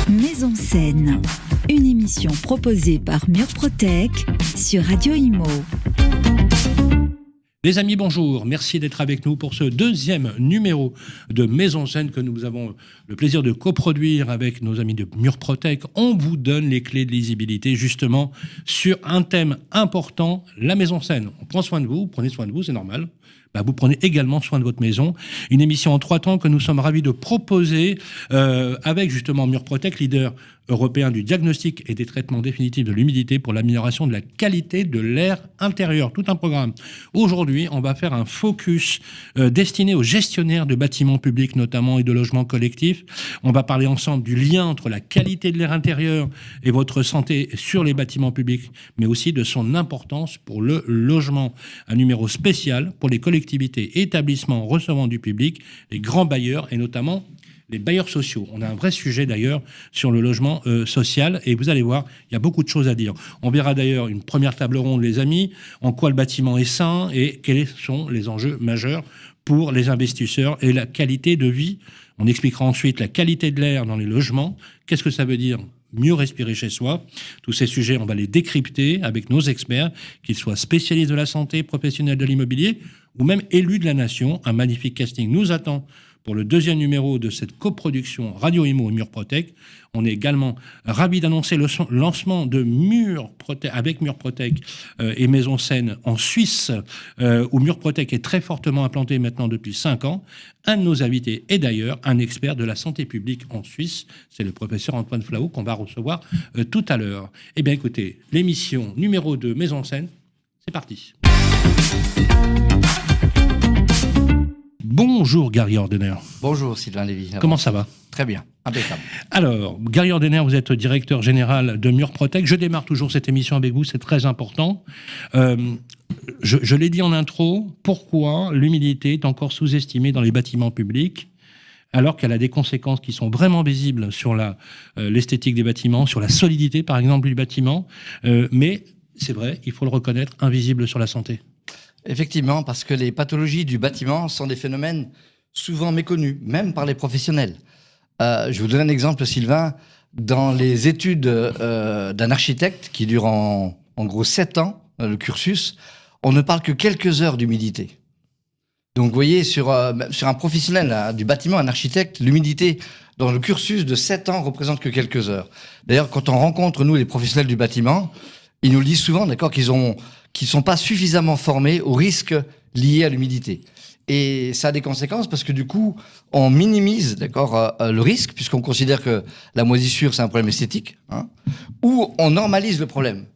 Maison Saine, une émission proposée par Murprotec sur Radio Imo. Les amis, bonjour. Merci d'être avec nous pour ce deuxième numéro de Maison Saine que nous avons le plaisir de coproduire avec nos amis de Murprotec. On vous donne les clés de lisibilité justement sur un thème important, la maison saine. On prend soin de vous, prenez soin de vous, c'est normal. Vous prenez également soin de votre maison. Une émission en 3 temps que nous sommes ravis de proposer avec justement Murprotec, leader européen du diagnostic et des traitements définitifs de l'humidité pour l'amélioration de la qualité de l'air intérieur. Tout un programme. Aujourd'hui, on va faire un focus destiné aux gestionnaires de bâtiments publics notamment et de logements collectifs. On va parler ensemble du lien entre la qualité de l'air intérieur et votre santé sur les bâtiments publics, mais aussi de son importance pour le logement. Un numéro spécial pour les collectivités, établissements recevant du public, les grands bailleurs et notamment les bailleurs sociaux. On a un vrai sujet d'ailleurs sur le logement social et vous allez voir, il y a beaucoup de choses à dire. On verra d'ailleurs une première table ronde, les amis, en quoi le bâtiment est sain et quels sont les enjeux majeurs pour les investisseurs et la qualité de vie. On expliquera ensuite la qualité de l'air dans les logements. Qu'est-ce que ça veut dire ? Mieux respirer chez soi. Tous ces sujets, on va les décrypter avec nos experts, qu'ils soient spécialistes de la santé, professionnels de l'immobilier ou même élus de la nation. Un magnifique casting nous attend pour le deuxième numéro de cette coproduction Radio Imo et Murprotec. On est également ravis d'annoncer le lancement de Murprotec avec Murprotec et Maison Saine en Suisse, où Murprotec est très fortement implanté maintenant depuis 5 ans. Un de nos invités est d'ailleurs un expert de la santé publique en Suisse. C'est le professeur Antoine Flahault qu'on va recevoir tout à l'heure. Eh bien écoutez, l'émission numéro 2 Maison Saine, c'est parti. Bonjour Gary Ordener. Bonjour Sylvain Lévy. Comment ça va ? Très bien, impeccable. Alors, Gary Ordener, vous êtes directeur général de Murprotec. Je démarre toujours cette émission avec vous, c'est très important. Je l'ai dit en intro, pourquoi l'humidité est encore sous-estimée dans les bâtiments publics alors qu'elle a des conséquences qui sont vraiment visibles sur l'esthétique des bâtiments, sur la solidité par exemple du bâtiment, mais c'est vrai, il faut le reconnaître, invisible sur la santé. Effectivement, parce que les pathologies du bâtiment sont des phénomènes souvent méconnus, même par les professionnels. Je vous donne un exemple, Sylvain. Dans les études d'un architecte, qui durent en gros 7 ans, le cursus, on ne parle que quelques heures d'humidité. Donc vous voyez, sur un professionnel du bâtiment, un architecte, l'humidité dans le cursus de 7 ans représente que quelques heures. D'ailleurs, quand on rencontre, nous, les professionnels du bâtiment, ils nous le disent souvent, d'accord, qu'ils ne sont pas suffisamment formés aux risques liés à l'humidité. Et ça a des conséquences parce que du coup, on minimise, d'accord, le risque, puisqu'on considère que la moisissure, c'est un problème esthétique, ou on normalise le problème.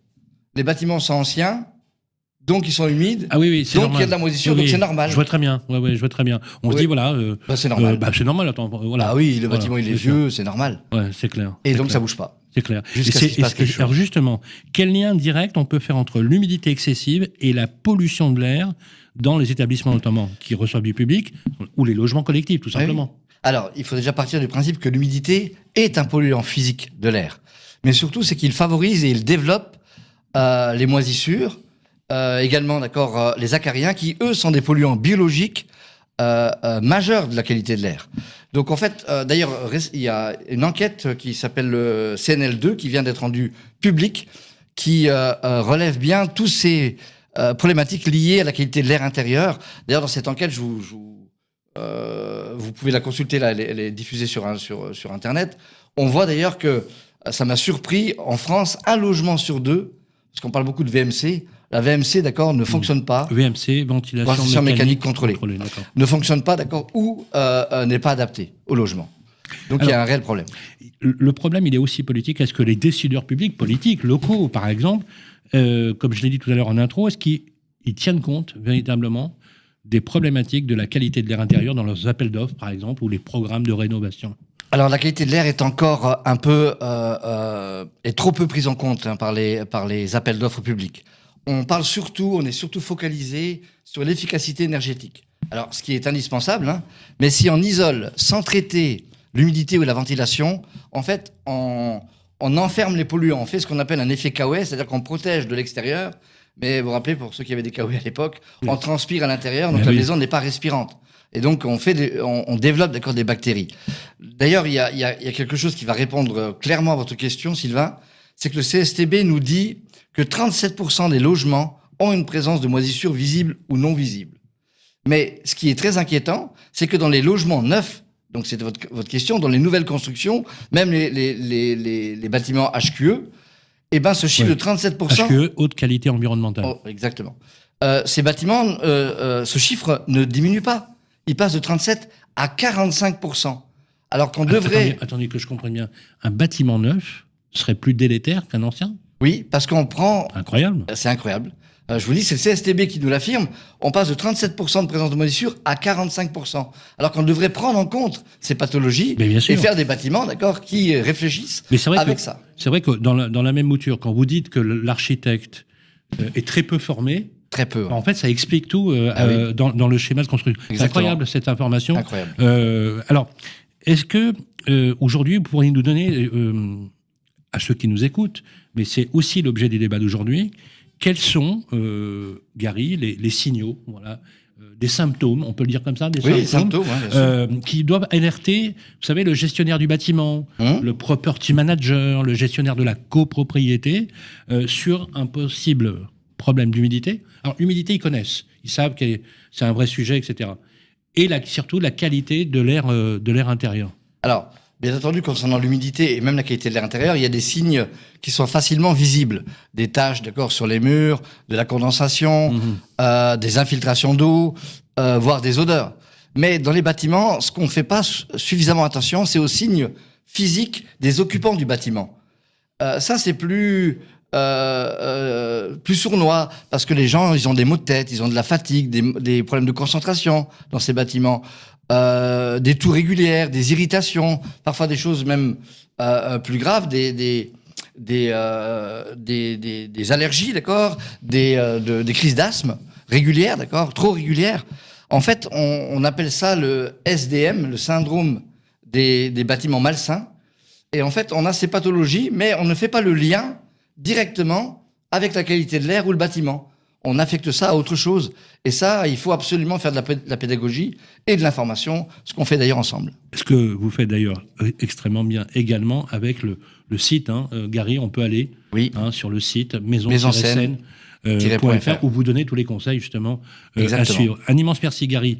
Les bâtiments sont anciens, donc ils sont humides, ah oui, c'est donc normal. Il y a de la moisissure, donc c'est normal. Je vois très bien, je vois très bien. On se dit, voilà... c'est normal. C'est normal, attends, voilà. Ah oui, le bâtiment, il est vieux, c'est normal. Ouais, c'est clair. Et c'est donc clair. ça bouge pas. C'est clair. Jusqu'à ce qu'il se passe quelque chose. Alors justement, quel lien direct on peut faire entre l'humidité excessive et la pollution de l'air dans les établissements notamment qui reçoivent du public ou les logements collectifs, tout simplement? Oui. Alors, il faut déjà partir du principe que l'humidité est un polluant physique de l'air. Mais surtout, c'est qu'il favorise et il développe les moisissures, également, d'accord, les acariens, qui, eux, sont des polluants biologiques majeurs de la qualité de l'air. Donc en fait, d'ailleurs, il y a une enquête qui s'appelle le CNL2 qui vient d'être rendue publique, qui relève bien tous ces problématiques liées à la qualité de l'air intérieur. D'ailleurs, dans cette enquête, vous pouvez la consulter, là, elle est diffusée sur Internet. On voit d'ailleurs que ça m'a surpris, en France, 1 logement sur 2, parce qu'on parle beaucoup de VMC. La VMC, d'accord, ne fonctionne pas. VMC, ventilation mécanique contrôlée. Ne fonctionne pas, d'accord, ou n'est pas adapté au logement. Donc il y a un réel problème. Le problème, il est aussi politique. Est-ce que les décideurs publics, politiques, locaux, par exemple, comme je l'ai dit tout à l'heure en intro, est-ce qu'ils tiennent compte véritablement des problématiques de la qualité de l'air intérieur dans leurs appels d'offres, par exemple, ou les programmes de rénovation ? Alors la qualité de l'air est encore un peu est trop peu prise en compte par les appels d'offres publics. On est surtout focalisé sur l'efficacité énergétique. Alors, ce qui est indispensable, mais si on isole sans traiter l'humidité ou la ventilation, en fait, on enferme les polluants. On fait ce qu'on appelle un effet Coué, c'est-à-dire qu'on protège de l'extérieur, mais vous vous rappelez, pour ceux qui avaient des Coué à l'époque, on transpire à l'intérieur, donc la maison n'est pas respirante. Et donc, on développe, d'accord, des bactéries. D'ailleurs, il y a quelque chose qui va répondre clairement à votre question, Sylvain. C'est que le CSTB nous dit que 37% des logements ont une présence de moisissures visible ou non visible. Mais ce qui est très inquiétant, c'est que dans les logements neufs, donc c'est votre question, dans les nouvelles constructions, même les bâtiments HQE, eh ben, ce chiffre de 37%... HQE, haute qualité environnementale. Oh, exactement. Ces bâtiments, ce chiffre ne diminue pas. Il passe de 37 à 45%. Alors qu'on devrait... Attendez que je comprenne bien. Un bâtiment neuf serait plus délétère qu'un ancien ? Oui, parce qu'on prend... Incroyable. C'est incroyable. Je vous dis, c'est le CSTB qui nous l'affirme. On passe de 37% de présence de moisissure à 45%. Alors qu'on devrait prendre en compte ces pathologies et faire des bâtiments, d'accord, qui réfléchissent avec ça. C'est vrai que dans la même mouture, quand vous dites que l'architecte est très peu formé, très peu. En fait, ça explique tout dans le schéma de construction. C'est incroyable cette information. Incroyable. Alors, est-ce que aujourd'hui, vous pourriez nous donner, à ceux qui nous écoutent, mais c'est aussi l'objet des débats d'aujourd'hui, quels sont, Gary, les signaux, voilà, des symptômes, on peut le dire comme ça, des symptômes qui doivent alerter, vous savez, le gestionnaire du bâtiment, le property manager, le gestionnaire de la copropriété, sur un possible problème d'humidité. Alors, humidité, ils connaissent, ils savent que c'est un vrai sujet, etc. Et surtout la qualité de l'air intérieur. Alors, bien entendu, concernant l'humidité et même la qualité de l'air intérieur, il y a des signes qui sont facilement visibles. Des taches, d'accord, sur les murs, de la condensation, des infiltrations d'eau, voire des odeurs. Mais dans les bâtiments, ce qu'on ne fait pas suffisamment attention, c'est aux signes physiques des occupants du bâtiment. Ça, c'est plus sournois, parce que les gens, ils ont des maux de tête, ils ont de la fatigue, des problèmes de concentration dans ces bâtiments. Des toux régulières, des irritations, parfois des choses même plus graves, des allergies, d'accord, des crises d'asthme régulières, d'accord, trop régulières. En fait, on appelle ça le SDM, le syndrome des bâtiments malsains. Et en fait, on a ces pathologies, mais on ne fait pas le lien directement avec la qualité de l'air ou le bâtiment. On affecte ça à autre chose. Et ça, il faut absolument faire de la pédagogie et de l'information, ce qu'on fait d'ailleurs ensemble. Ce que vous faites d'ailleurs extrêmement bien également avec le site, Gary, on peut aller sur le site maison-scène.fr où vous donnez tous les conseils justement à suivre. Un immense merci Gary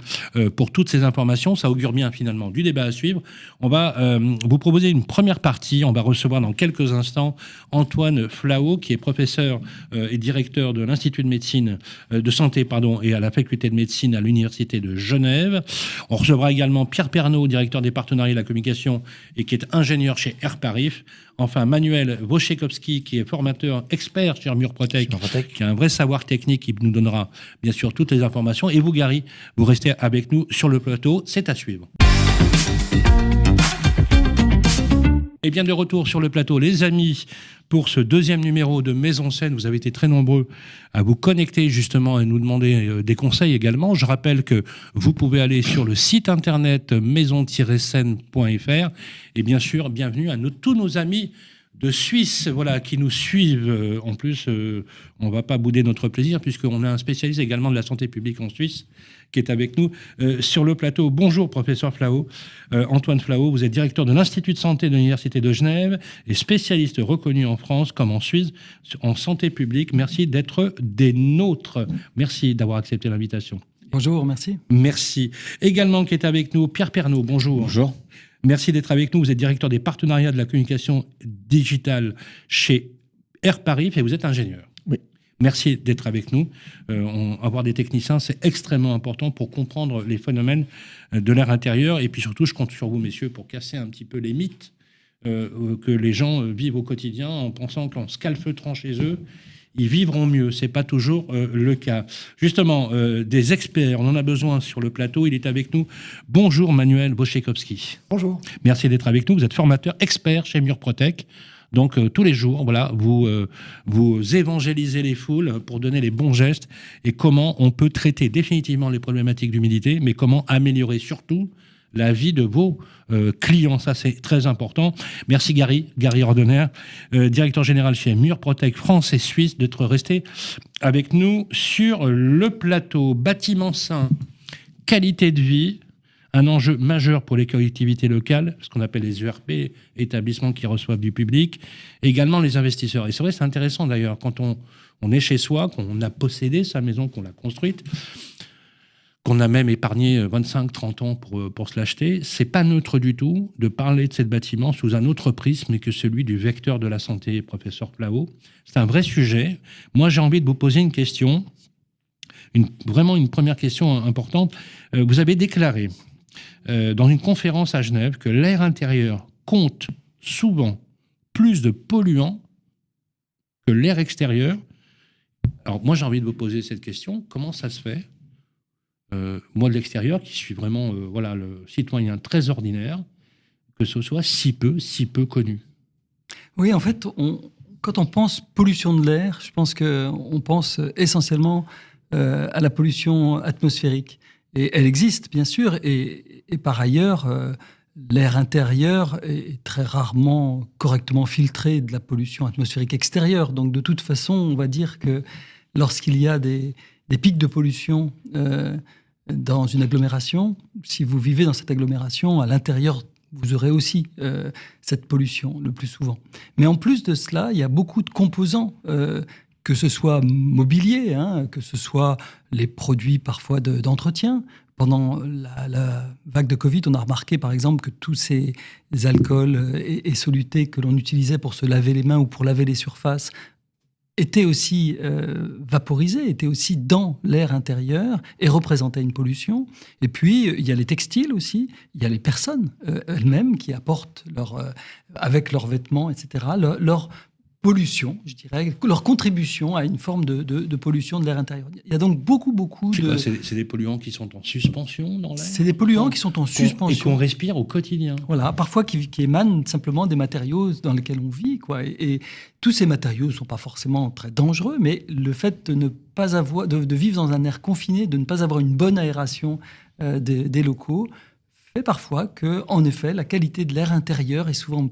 pour toutes ces informations, ça augure bien finalement du débat à suivre. On va vous proposer une première partie, on va recevoir dans quelques instants Antoine Flao qui est professeur et directeur de l'Institut de médecine de santé et à la faculté de médecine à l'Université de Genève. On recevra également Pierre Pernaut, directeur des partenariats et de la communication et qui est ingénieur chez Airparif. Enfin, Manuel Wojciechowski, qui est formateur expert chez Murprotec, qui a un vrai savoir technique, qui nous donnera bien sûr toutes les informations. Et vous, Gary, vous restez avec nous sur le plateau. C'est à suivre. Et bien de retour sur le plateau, les amis, pour ce deuxième numéro de Maison Scène. Vous avez été très nombreux à vous connecter justement et nous demander des conseils également. Je rappelle que vous pouvez aller sur le site internet maison-scène.fr et bien sûr, bienvenue à tous nos amis de Suisse, qui nous suivent. En plus, on ne va pas bouder notre plaisir puisqu'on a un spécialiste également de la santé publique en Suisse qui est avec nous sur le plateau. Bonjour, professeur Flao. Antoine Flao, vous êtes directeur de l'Institut de santé de l'Université de Genève et spécialiste reconnu en France comme en Suisse en santé publique. Merci d'être des nôtres. Merci d'avoir accepté l'invitation. Bonjour, merci. Merci. Également qui est avec nous, Pierre Pernaut. Bonjour. Bonjour. Merci d'être avec nous. Vous êtes directeur des partenariats de la communication digitale chez Airparif et vous êtes ingénieur. Oui. Merci d'être avec nous. Avoir des techniciens, c'est extrêmement important pour comprendre les phénomènes de l'air intérieur. Et puis surtout, je compte sur vous, messieurs, pour casser un petit peu les mythes que les gens vivent au quotidien en pensant qu'en se calfeutrant chez eux, ils vivront mieux. Ce n'est pas toujours le cas. Justement, des experts, on en a besoin sur le plateau. Il est avec nous. Bonjour Manuel Wojciechowski. Bonjour. Merci d'être avec nous. Vous êtes formateur expert chez Murprotec. Donc tous les jours, vous évangélisez les foules pour donner les bons gestes et comment on peut traiter définitivement les problématiques d'humidité, mais comment améliorer surtout la vie de vos clients. Ça, c'est très important. Merci Gary Ordener, directeur général chez Murprotec France et Suisse, d'être resté avec nous sur le plateau. Bâtiment sain, qualité de vie, un enjeu majeur pour les collectivités locales, ce qu'on appelle les ERP, établissements qui reçoivent du public, et également les investisseurs. Et c'est vrai, c'est intéressant d'ailleurs, quand on est chez soi, qu'on a possédé sa maison, qu'on l'a construite, qu'on a même épargné 25-30 ans pour se l'acheter, c'est pas neutre du tout de parler de ce bâtiment sous un autre prisme que celui du vecteur de la santé, professeur Plao. C'est un vrai sujet. Moi, j'ai envie de vous poser une question, vraiment une première question importante. Vous avez déclaré dans une conférence à Genève que l'air intérieur compte souvent plus de polluants que l'air extérieur. Alors moi, j'ai envie de vous poser cette question. Comment ça se fait ? Moi, de l'extérieur, qui suis vraiment le citoyen très ordinaire, que ce soit si peu connu. Oui, en fait, quand on pense pollution de l'air, je pense qu'on pense essentiellement à la pollution atmosphérique. Et elle existe, bien sûr, et par ailleurs, l'air intérieur est très rarement correctement filtré de la pollution atmosphérique extérieure. Donc, de toute façon, on va dire que lorsqu'il y a des pics de pollution dans une agglomération, si vous vivez dans cette agglomération, à l'intérieur, vous aurez aussi cette pollution le plus souvent. Mais en plus de cela, il y a beaucoup de composants, que ce soit mobilier, que ce soit les produits parfois d'entretien. Pendant la vague de Covid, on a remarqué par exemple que tous ces alcools et solutés que l'on utilisait pour se laver les mains ou pour laver les surfaces étaient aussi vaporisés, étaient aussi dans l'air intérieur et représentaient une pollution. Et puis, il y a les textiles aussi, il y a les personnes elles-mêmes qui apportent avec leurs vêtements, etc., leur pollution, je dirais, leur contribution à une forme de pollution de l'air intérieur. Il y a donc beaucoup de... C'est des polluants qui sont en suspension dans l'air ? C'est des polluants qui sont en suspension. Et qu'on respire au quotidien. Voilà, parfois qui émanent simplement des matériaux dans lesquels on vit, quoi. Et tous ces matériaux ne sont pas forcément très dangereux, mais le fait de ne pas avoir, de vivre dans un air confiné, de ne pas avoir une bonne aération des locaux, fait parfois que, en effet, la qualité de l'air intérieur est souvent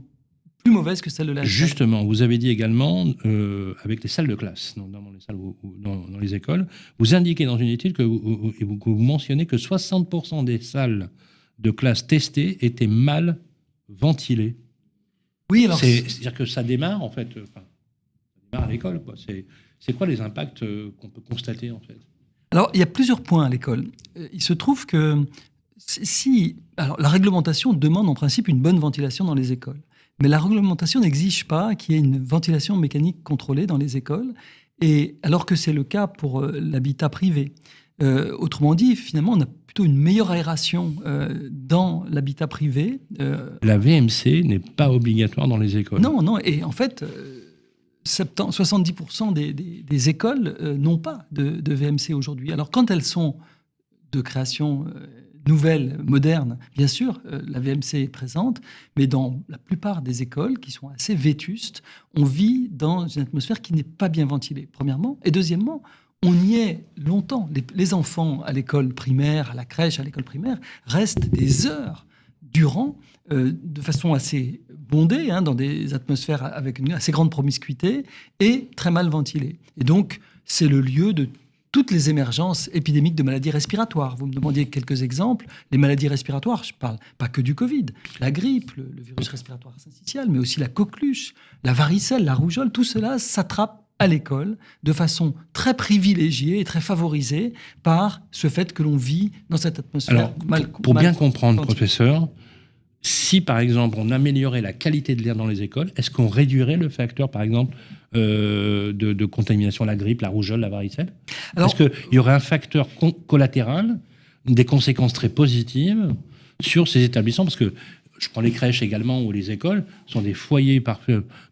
plus mauvaise que celle de l'air extérieur. Justement, vous avez dit également, avec les salles de classe, notamment les salles ou dans les écoles, vous indiquez dans une étude que vous mentionnez que 60% des salles de classe testées étaient mal ventilées. Oui, alors... C'est-à-dire que ça démarre, en fait, ça démarre à l'école, quoi. C'est quoi les impacts qu'on peut constater, en fait ? Alors, il y a plusieurs points à l'école. Il se trouve que alors, la réglementation demande en principe une bonne ventilation dans les écoles. Mais la réglementation n'exige pas qu'il y ait une ventilation mécanique contrôlée dans les écoles, et alors que c'est le cas pour l'habitat privé. Autrement dit, finalement, on a plutôt une meilleure aération dans l'habitat privé. La VMC n'est pas obligatoire dans les écoles. Non, et en fait, 70% des écoles n'ont pas de VMC aujourd'hui. Alors quand elles sont de création nouvelle, moderne, bien sûr, la VMC est présente, mais dans la plupart des écoles qui sont assez vétustes, on vit dans une atmosphère qui n'est pas bien ventilée, premièrement. Et deuxièmement, on y est longtemps. Les enfants à l'école primaire, à la crèche, à l'école primaire, restent des heures durant, de façon assez bondée, dans des atmosphères avec une assez grande promiscuité et très mal ventilée. Et donc, c'est le lieu de toutes les émergences épidémiques de maladies respiratoires. Vous me demandiez quelques exemples. Les maladies respiratoires, je ne parle pas que du Covid. La grippe, le virus respiratoire syncytial, mais aussi la coqueluche, la varicelle, la rougeole, tout cela s'attrape à l'école de façon très privilégiée et très favorisée par ce fait que l'on vit dans cette atmosphère pour bien comprendre, professeur, si par exemple on améliorait la qualité de l'air dans les écoles, est-ce qu'on réduirait le facteur, par exemple, de contamination, la grippe, la rougeole, la varicelle ? Est-ce qu'il y aurait un facteur collatéral, des conséquences très positives sur ces établissements ? Parce que je prends les crèches également ou les écoles, sont des foyers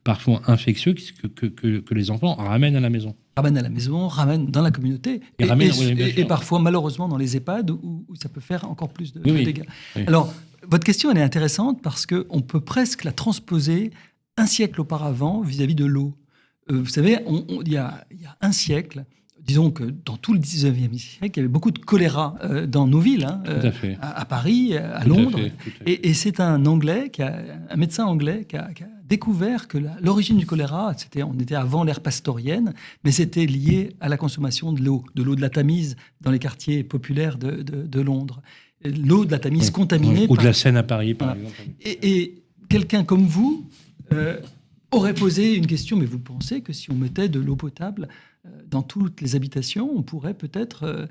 parfois infectieux que les enfants ramènent à la maison. Ramènent dans la communauté, et parfois malheureusement dans les EHPAD où ça peut faire encore plus de dégâts. Oui. Alors, votre question elle est intéressante parce qu'on peut presque la transposer un siècle auparavant vis-à-vis de l'eau. Vous savez, il y a un siècle, disons que dans tout le 19e siècle, il y avait beaucoup de choléra dans nos villes, à Paris, à Londres. Et c'est un médecin anglais qui a découvert que l'origine du choléra, on était avant l'ère pastorienne, mais c'était lié à la consommation de l'eau de la Tamise dans les quartiers populaires de Londres. l'eau de la Tamise contaminée. Ou de la Seine à Paris, par exemple. Et quelqu'un comme vous aurait posé une question, mais vous pensez que si on mettait de l'eau potable dans toutes les habitations, on pourrait peut-être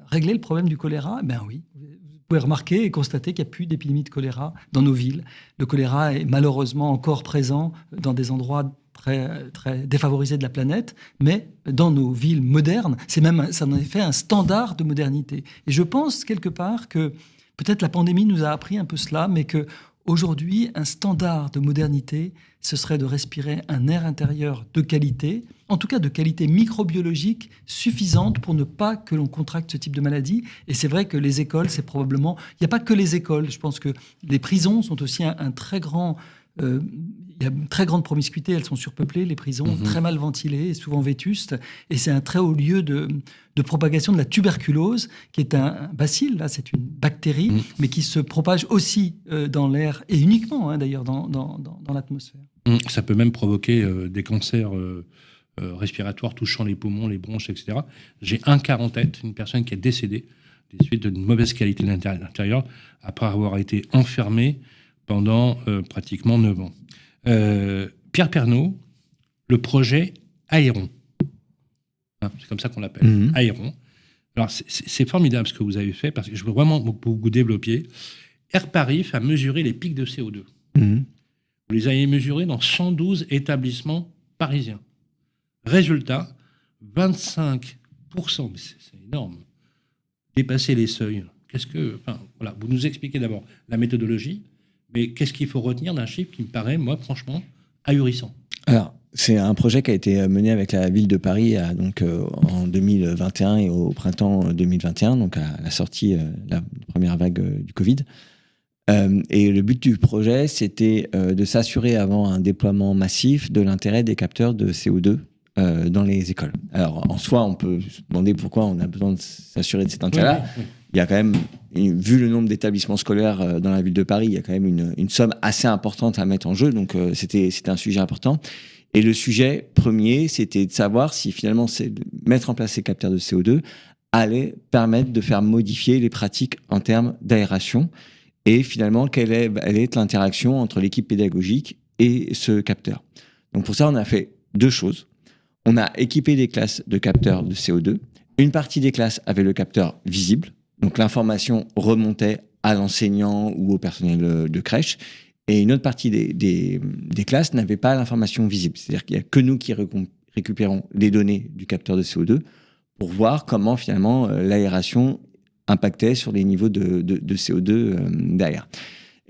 régler le problème du choléra? Ben oui. Vous pouvez remarquer et constater qu'il n'y a plus d'épidémie de choléra dans nos villes. Le choléra est malheureusement encore présent dans des endroits très, très défavorisés de la planète, mais dans nos villes modernes, ça en est fait un standard de modernité. Et je pense quelque part que peut-être la pandémie nous a appris un peu cela, mais que aujourd'hui, un standard de modernité, ce serait de respirer un air intérieur de qualité, en tout cas de qualité microbiologique suffisante pour ne pas que l'on contracte ce type de maladie. Et c'est vrai que les écoles, c'est probablement... Il n'y a pas que les écoles. Je pense que les prisons sont aussi un très grand... il y a une très grande promiscuité, elles sont surpeuplées, les prisons, très mal ventilées et souvent vétustes. Et c'est un très haut lieu de propagation de la tuberculose, qui est un bacille, là, c'est une bactérie, mais qui se propage aussi dans l'air, et uniquement d'ailleurs dans l'atmosphère. Ça peut même provoquer des cancers respiratoires touchant les poumons, les bronches, etc. J'ai un cas en tête, une personne qui est décédée des suites d'une mauvaise qualité de l'intérieur, après avoir été enfermée pendant pratiquement 9 ans. Pierre Pernaut, le projet Aéron. C'est comme ça qu'on l'appelle, Aéron. Alors, c'est formidable ce que vous avez fait, parce que je veux vraiment que vous développiez. Airparif a mesuré les pics de CO2. Vous les avez mesurés dans 112 établissements parisiens. Résultat, 25%, mais c'est énorme, dépasser les seuils. Voilà, vous nous expliquez d'abord la méthodologie, mais qu'est-ce qu'il faut retenir d'un chiffre qui me paraît, moi, franchement, ahurissant? Alors, c'est un projet qui a été mené avec la ville de Paris en 2021 et au printemps 2021, donc à la sortie de la première vague du Covid. Et le but du projet, c'était de s'assurer avant un déploiement massif de l'intérêt des capteurs de CO2 dans les écoles. Alors, en soi, on peut se demander pourquoi on a besoin de s'assurer de cet intérêt-là. Oui. Il y a quand même, vu le nombre d'établissements scolaires dans la ville de Paris, il y a quand même une somme assez importante à mettre en jeu. Donc, c'était un sujet important. Et le sujet premier, c'était de savoir si finalement mettre en place ces capteurs de CO2 allait permettre de faire modifier les pratiques en termes d'aération. Et finalement, quelle est l'interaction entre l'équipe pédagogique et ce capteur. Donc pour ça, on a fait 2 choses. On a équipé des classes de capteurs de CO2. Une partie des classes avait le capteur visible. Donc l'information remontait à l'enseignant ou au personnel de crèche. Et une autre partie des classes n'avait pas l'information visible. C'est-à-dire qu'il n'y a que nous qui récupérons les données du capteur de CO2 pour voir comment finalement l'aération impactait sur les niveaux de CO2 derrière.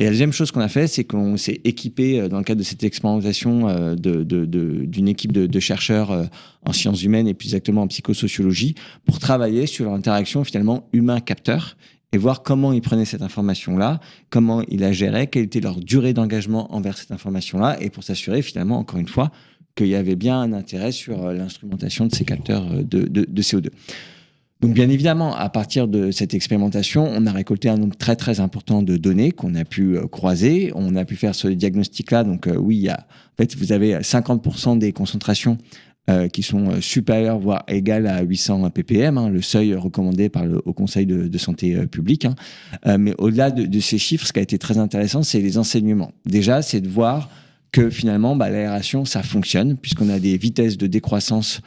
Et la deuxième chose qu'on a fait, c'est qu'on s'est équipé, dans le cadre de cette expérimentation, d'une équipe de chercheurs en sciences humaines et plus exactement en psychosociologie, pour travailler sur l'interaction finalement humain-capteur et voir comment ils prenaient cette information-là, comment ils la géraient, quelle était leur durée d'engagement envers cette information-là, et pour s'assurer finalement, encore une fois, qu'il y avait bien un intérêt sur l'instrumentation de ces capteurs de CO2. Donc bien évidemment, à partir de cette expérimentation, on a récolté un nombre très très important de données qu'on a pu croiser. On a pu faire ce diagnostic-là. Donc oui, en fait, vous avez 50% des concentrations qui sont supérieures, voire égales à 800 ppm, le seuil recommandé par le Haut Conseil de santé publique. Mais au-delà de ces chiffres, ce qui a été très intéressant, c'est les enseignements. Déjà, c'est de voir que finalement, l'aération, ça fonctionne, puisqu'on a des vitesses de décroissance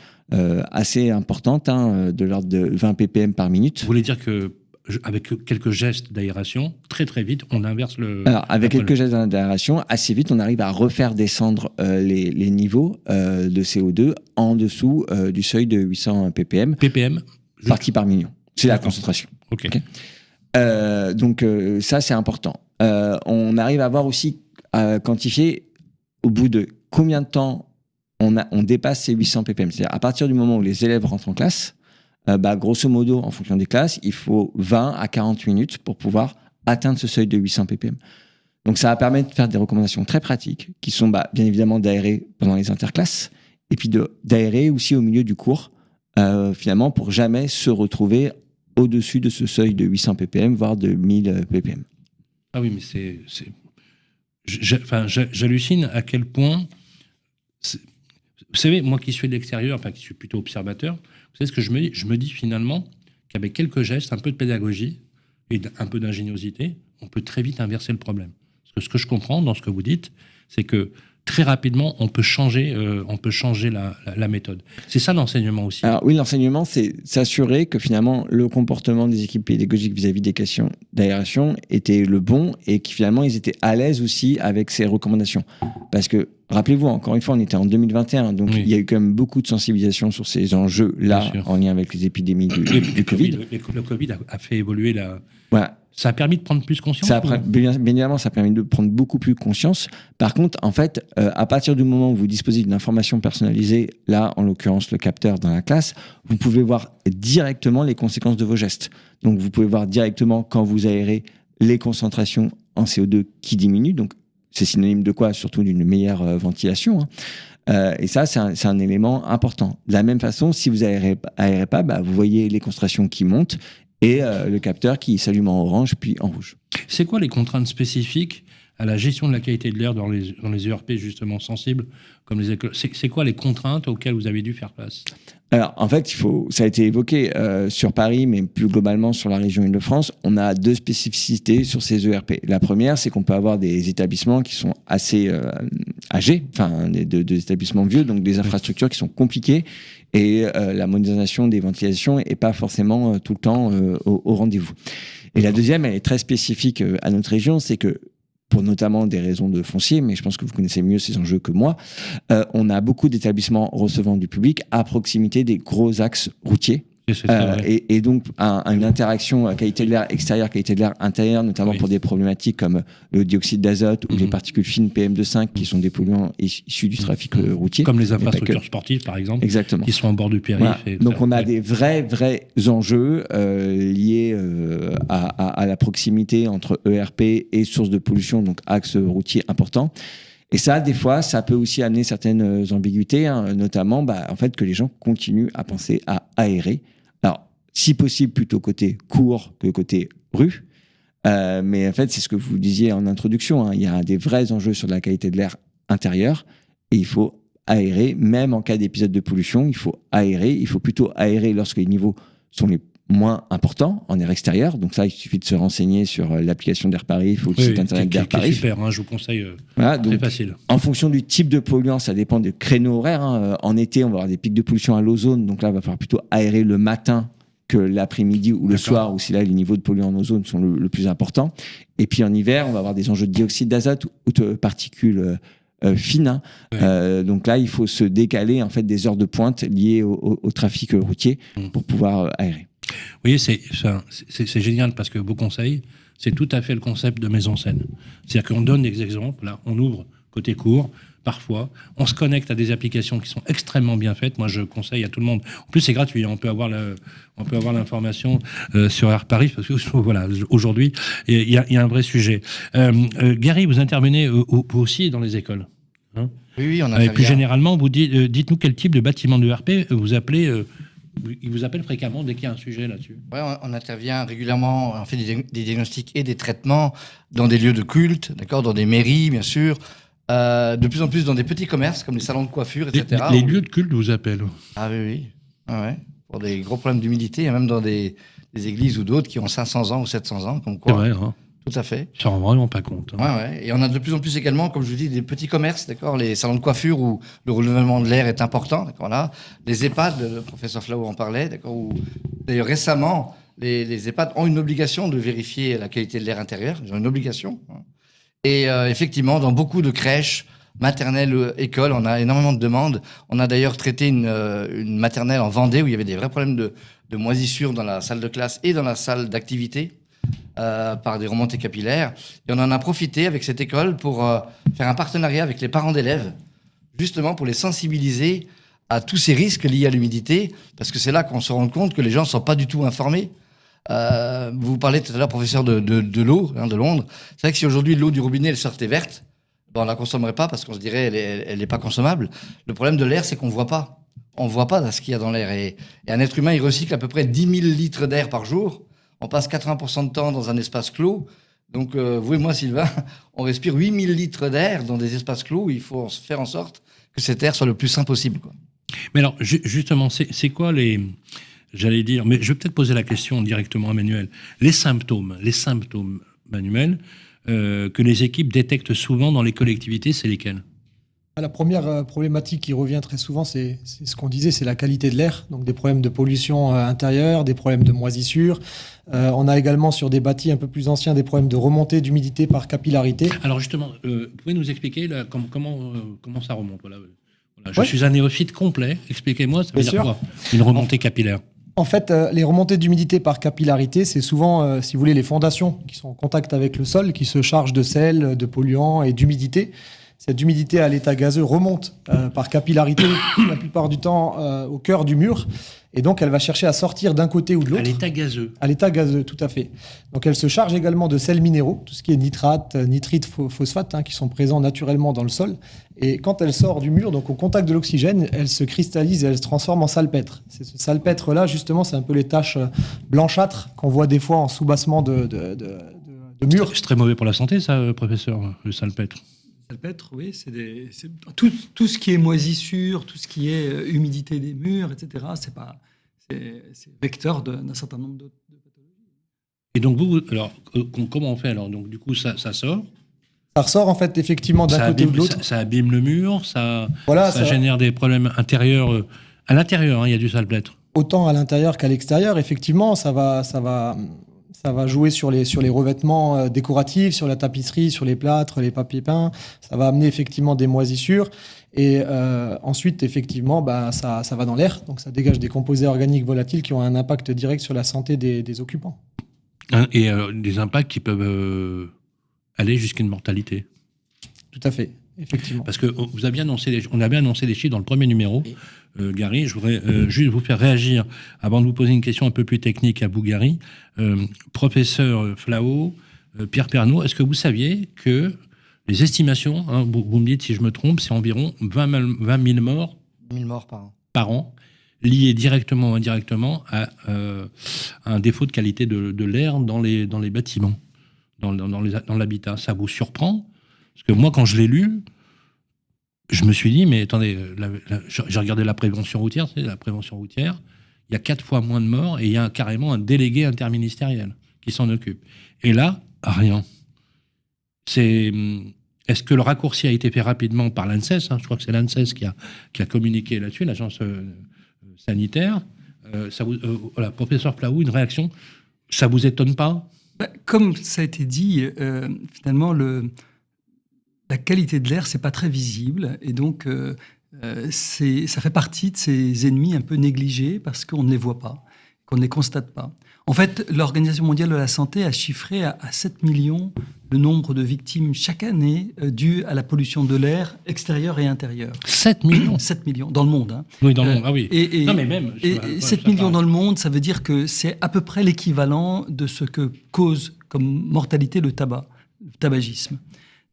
assez importantes, de l'ordre de 20 ppm par minute. Vous voulez dire que avec quelques gestes d'aération, très très vite, on inverse le... Alors, avec quelques gestes d'aération, assez vite, on arrive à refaire descendre les niveaux de CO2 en dessous du seuil de 800 ppm. ppm partie par million. C'est la concentration. Ok. Donc, ça, c'est important. On arrive à voir aussi, à quantifier au bout de combien de temps on dépasse ces 800 ppm. C'est-à-dire, à partir du moment où les élèves rentrent en classe, grosso modo, en fonction des classes, il faut 20 à 40 minutes pour pouvoir atteindre ce seuil de 800 ppm. Donc, ça va permettre de faire des recommandations très pratiques, qui sont bien évidemment d'aérer pendant les interclasses, et puis d'aérer aussi au milieu du cours, finalement, pour jamais se retrouver au-dessus de ce seuil de 800 ppm, voire de 1000 ppm. Ah oui, mais j'hallucine à quel point... Vous savez, moi qui suis de l'extérieur, qui suis plutôt observateur, vous savez ce que je me dis? Je me dis finalement qu'avec quelques gestes, un peu de pédagogie, et un peu d'ingéniosité, on peut très vite inverser le problème. Parce que ce que je comprends dans ce que vous dites, c'est que très rapidement, on peut changer la méthode. C'est ça l'enseignement aussi. Alors oui, l'enseignement, c'est s'assurer que finalement, le comportement des équipes pédagogiques vis-à-vis des questions d'aération était le bon et que finalement, ils étaient à l'aise aussi avec ces recommandations. Parce que, rappelez-vous, encore une fois, on était en 2021, donc il y a eu quand même beaucoup de sensibilisation sur ces enjeux-là, en lien avec les épidémies du Covid. Le Covid a fait évoluer la... Voilà. Ça a permis de prendre plus conscience. Bien évidemment, ça a permis de prendre beaucoup plus conscience. Par contre, en fait, à partir du moment où vous disposez d'une information personnalisée, là, en l'occurrence, le capteur dans la classe, vous pouvez voir directement les conséquences de vos gestes. Donc, vous pouvez voir directement quand vous aérez les concentrations en CO2 qui diminuent. Donc, c'est synonyme de quoi? Surtout d'une meilleure ventilation. Et ça, c'est un élément important. De la même façon, si vous aérez pas, vous voyez les concentrations qui montent et le capteur qui s'allume en orange puis en rouge. C'est quoi les contraintes spécifiques à la gestion de la qualité de l'air dans les ERP justement sensibles comme les écoles? C'est quoi les contraintes auxquelles vous avez dû faire face? Alors, en fait, ça a été évoqué sur Paris, mais plus globalement sur la région Île-de-France. On a 2 spécificités sur ces ERP. La première, c'est qu'on peut avoir des établissements qui sont assez âgés, enfin des établissements vieux, donc des infrastructures qui sont compliquées, et la modernisation des ventilations n'est pas forcément tout le temps au rendez-vous. Et la deuxième, elle est très spécifique à notre région, c'est que pour notamment des raisons de foncier, mais je pense que vous connaissez mieux ces enjeux que moi, on a beaucoup d'établissements recevant du public à proximité des gros axes routiers. Et donc, une interaction qualité de l'air extérieur, qualité de l'air intérieur, notamment pour des problématiques comme le dioxyde d'azote ou les particules fines PM2,5 qui sont des polluants issus du trafic routier. Comme les infrastructures sportives, par exemple, exactement, qui sont en bord du périph'. Voilà. Donc, on a des vrais enjeux liés à la proximité entre ERP et sources de pollution, donc axe routier important. Et ça, des fois, ça peut aussi amener certaines ambiguïtés, notamment en fait, que les gens continuent à penser à aérer. Alors, si possible, plutôt côté cours que côté rue. Mais en fait, c'est ce que vous disiez en introduction. Il y a des vrais enjeux sur la qualité de l'air intérieur et il faut aérer, même en cas d'épisode de pollution. Il faut aérer. Il faut plutôt aérer lorsque les niveaux sont les moins important en air extérieur. Donc ça, il suffit de se renseigner sur l'application d'AirParif ou le site internet d'AirParif. C'est super, je vous conseille. Voilà, c'est facile. En fonction du type de polluant, ça dépend des créneaux horaires. En été, on va avoir des pics de pollution à l'ozone. Donc là, il va falloir plutôt aérer le matin que l'après-midi ou le soir, où c'est là les niveaux de polluants en ozone sont le plus importants. Et puis en hiver, on va avoir des enjeux de dioxyde d'azote ou de particules fines. Donc là, il faut se décaler en fait des heures de pointe liées au trafic routier pour pouvoir aérer. Vous voyez, c'est génial parce que vos conseils, c'est tout à fait le concept de mise en scène. C'est-à-dire qu'on donne des exemples, là, on ouvre côté cours, parfois, on se connecte à des applications qui sont extrêmement bien faites. Moi, je conseille à tout le monde. En plus, c'est gratuit, on peut avoir l'information sur AirParif parce que voilà, aujourd'hui, il y a un vrai sujet. Gary, vous intervenez vous aussi dans les écoles. Oui, on intervient. Et plus généralement, vous dites-nous quel type de bâtiment de ERP vous appelez. Ils vous appellent fréquemment dès qu'il y a un sujet là-dessus. Oui, on intervient régulièrement, on fait des diagnostics et des traitements dans des lieux de culte, d'accord, dans des mairies, bien sûr, de plus en plus dans des petits commerces comme les salons de coiffure, etc. Les lieux de culte vous appellent. Ah oui. Ouais. Pour des gros problèmes d'humidité, et même dans des églises ou d'autres qui ont 500 ans ou 700 ans, comme quoi. C'est vrai, Tout à fait. Je ne rends vraiment pas compte. Ouais. Et on a de plus en plus également, comme je vous dis, des petits commerces, d'accord, les salons de coiffure où le renouvellement de l'air est important, d'accord, là. Les EHPAD, le professeur Flau en parlait, d'accord, où d'ailleurs récemment, les EHPAD ont une obligation de vérifier la qualité de l'air intérieur, ils ont une obligation. Et effectivement, dans beaucoup de crèches, maternelles, écoles, on a énormément de demandes. On a d'ailleurs traité une maternelle en Vendée où il y avait des vrais problèmes de moisissure dans la salle de classe et dans la salle d'activité. Par des remontées capillaires. Et on en a profité avec cette école pour faire un partenariat avec les parents d'élèves, justement pour les sensibiliser à tous ces risques liés à l'humidité, parce que c'est là qu'on se rend compte que les gens ne sont pas du tout informés. Vous parlez tout à l'heure, professeur, de l'eau, de Londres. C'est vrai que si aujourd'hui l'eau du robinet elle sortait verte, on ne la consommerait pas parce qu'on se dirait elle n'est pas consommable. Le problème de l'air, c'est qu'on ne voit pas. On ne voit pas ce qu'il y a dans l'air. Et un être humain, il recycle à peu près 10 000 litres d'air par jour. On passe 80% de temps dans un espace clos. Donc, vous et moi, Sylvain, on respire 8000 litres d'air dans des espaces clos. Il faut faire en sorte que cet air soit le plus sain possible, quoi. Mais alors, justement, c'est quoi j'allais dire, mais je vais peut-être poser la question directement à Manuel. Les symptômes, Manuel, que les équipes détectent souvent dans les collectivités, c'est lesquels ? La première problématique qui revient très souvent, c'est ce qu'on disait, c'est la qualité de l'air. Donc des problèmes de pollution intérieure, des problèmes de moisissure. On a également sur des bâtis un peu plus anciens des problèmes de remontée d'humidité par capillarité. Alors justement, vous pouvez nous expliquer là, comment ça remonte ? Voilà, je suis un néophyte complet. Expliquez-moi, ça veut dire quoi ? Une remontée capillaire. En fait, les remontées d'humidité par capillarité, c'est souvent, si vous voulez, les fondations qui sont en contact avec le sol, qui se chargent de sel, de polluants et d'humidité. Cette humidité à l'état gazeux remonte par capillarité la plupart du temps au cœur du mur. Et donc, elle va chercher à sortir d'un côté ou de l'autre. À l'état gazeux. À l'état gazeux, tout à fait. Donc, elle se charge également de sels minéraux, tout ce qui est nitrate, nitrite, phosphate, qui sont présents naturellement dans le sol. Et quand elle sort du mur, donc au contact de l'oxygène, elle se cristallise et elle se transforme en salpêtre. C'est ce salpêtre-là, justement, c'est un peu les taches blanchâtres qu'on voit des fois en soubassement de murs. C'est très mauvais pour la santé, ça, professeur, le salpêtre. Salpêtre, oui, c'est tout ce qui est moisissure, tout ce qui est humidité des murs, etc. C'est vecteur d'un certain nombre de pathologies. Et donc vous, alors comment on fait alors ? Donc du coup ça sort. Ça ressort en fait effectivement d'un côté ou de l'autre. Ça abîme le mur, ça génère des problèmes intérieurs. À l'intérieur, il y a du salpêtre. Autant à l'intérieur qu'à l'extérieur, effectivement, ça va jouer sur les revêtements décoratifs, sur la tapisserie, sur les plâtres, les papiers peints. Ça va amener effectivement des moisissures. Et ensuite, effectivement, ça va dans l'air. Donc, ça dégage des composés organiques volatiles qui ont un impact direct sur la santé des occupants. Et des impacts qui peuvent aller jusqu'à une mortalité. Tout à fait, effectivement. Parce que on a bien annoncé des chiffres dans le premier numéro. Gary, je voudrais juste vous faire réagir avant de vous poser une question un peu plus technique à vous, Gary. Professeur Flao, Pierre Pernaut, est-ce que vous saviez que les estimations, vous me dites si je me trompe, c'est environ 20 000 morts, 1000 morts par an, liés directement ou indirectement à un défaut de qualité de l'air dans les bâtiments, dans l'habitat. Ça vous surprend ? Parce que moi, quand je l'ai lu, je me suis dit, mais attendez, j'ai regardé la prévention routière, il y a 4 fois moins de morts et il y a carrément un délégué interministériel qui s'en occupe. Et là, rien. Est-ce que le raccourci a été fait rapidement par l'ANSES ? Je crois que c'est l'ANSES qui a communiqué là-dessus, l'agence sanitaire. Voilà, professeur Flao, une réaction, ça vous étonne pas ? Comme ça a été dit, finalement, la qualité de l'air, c'est pas très visible, et donc ça fait partie de ces ennemis un peu négligés parce qu'on ne les voit pas, qu'on ne les constate pas. En fait, l'Organisation mondiale de la santé a chiffré à 7 millions le nombre de victimes chaque année dues à la pollution de l'air extérieur et intérieur. 7 millions 7 millions dans le monde. Oui, dans le monde, ah oui. Non, mais même, 7 millions dans le monde, ça veut dire que c'est à peu près l'équivalent de ce que cause comme mortalité le tabagisme.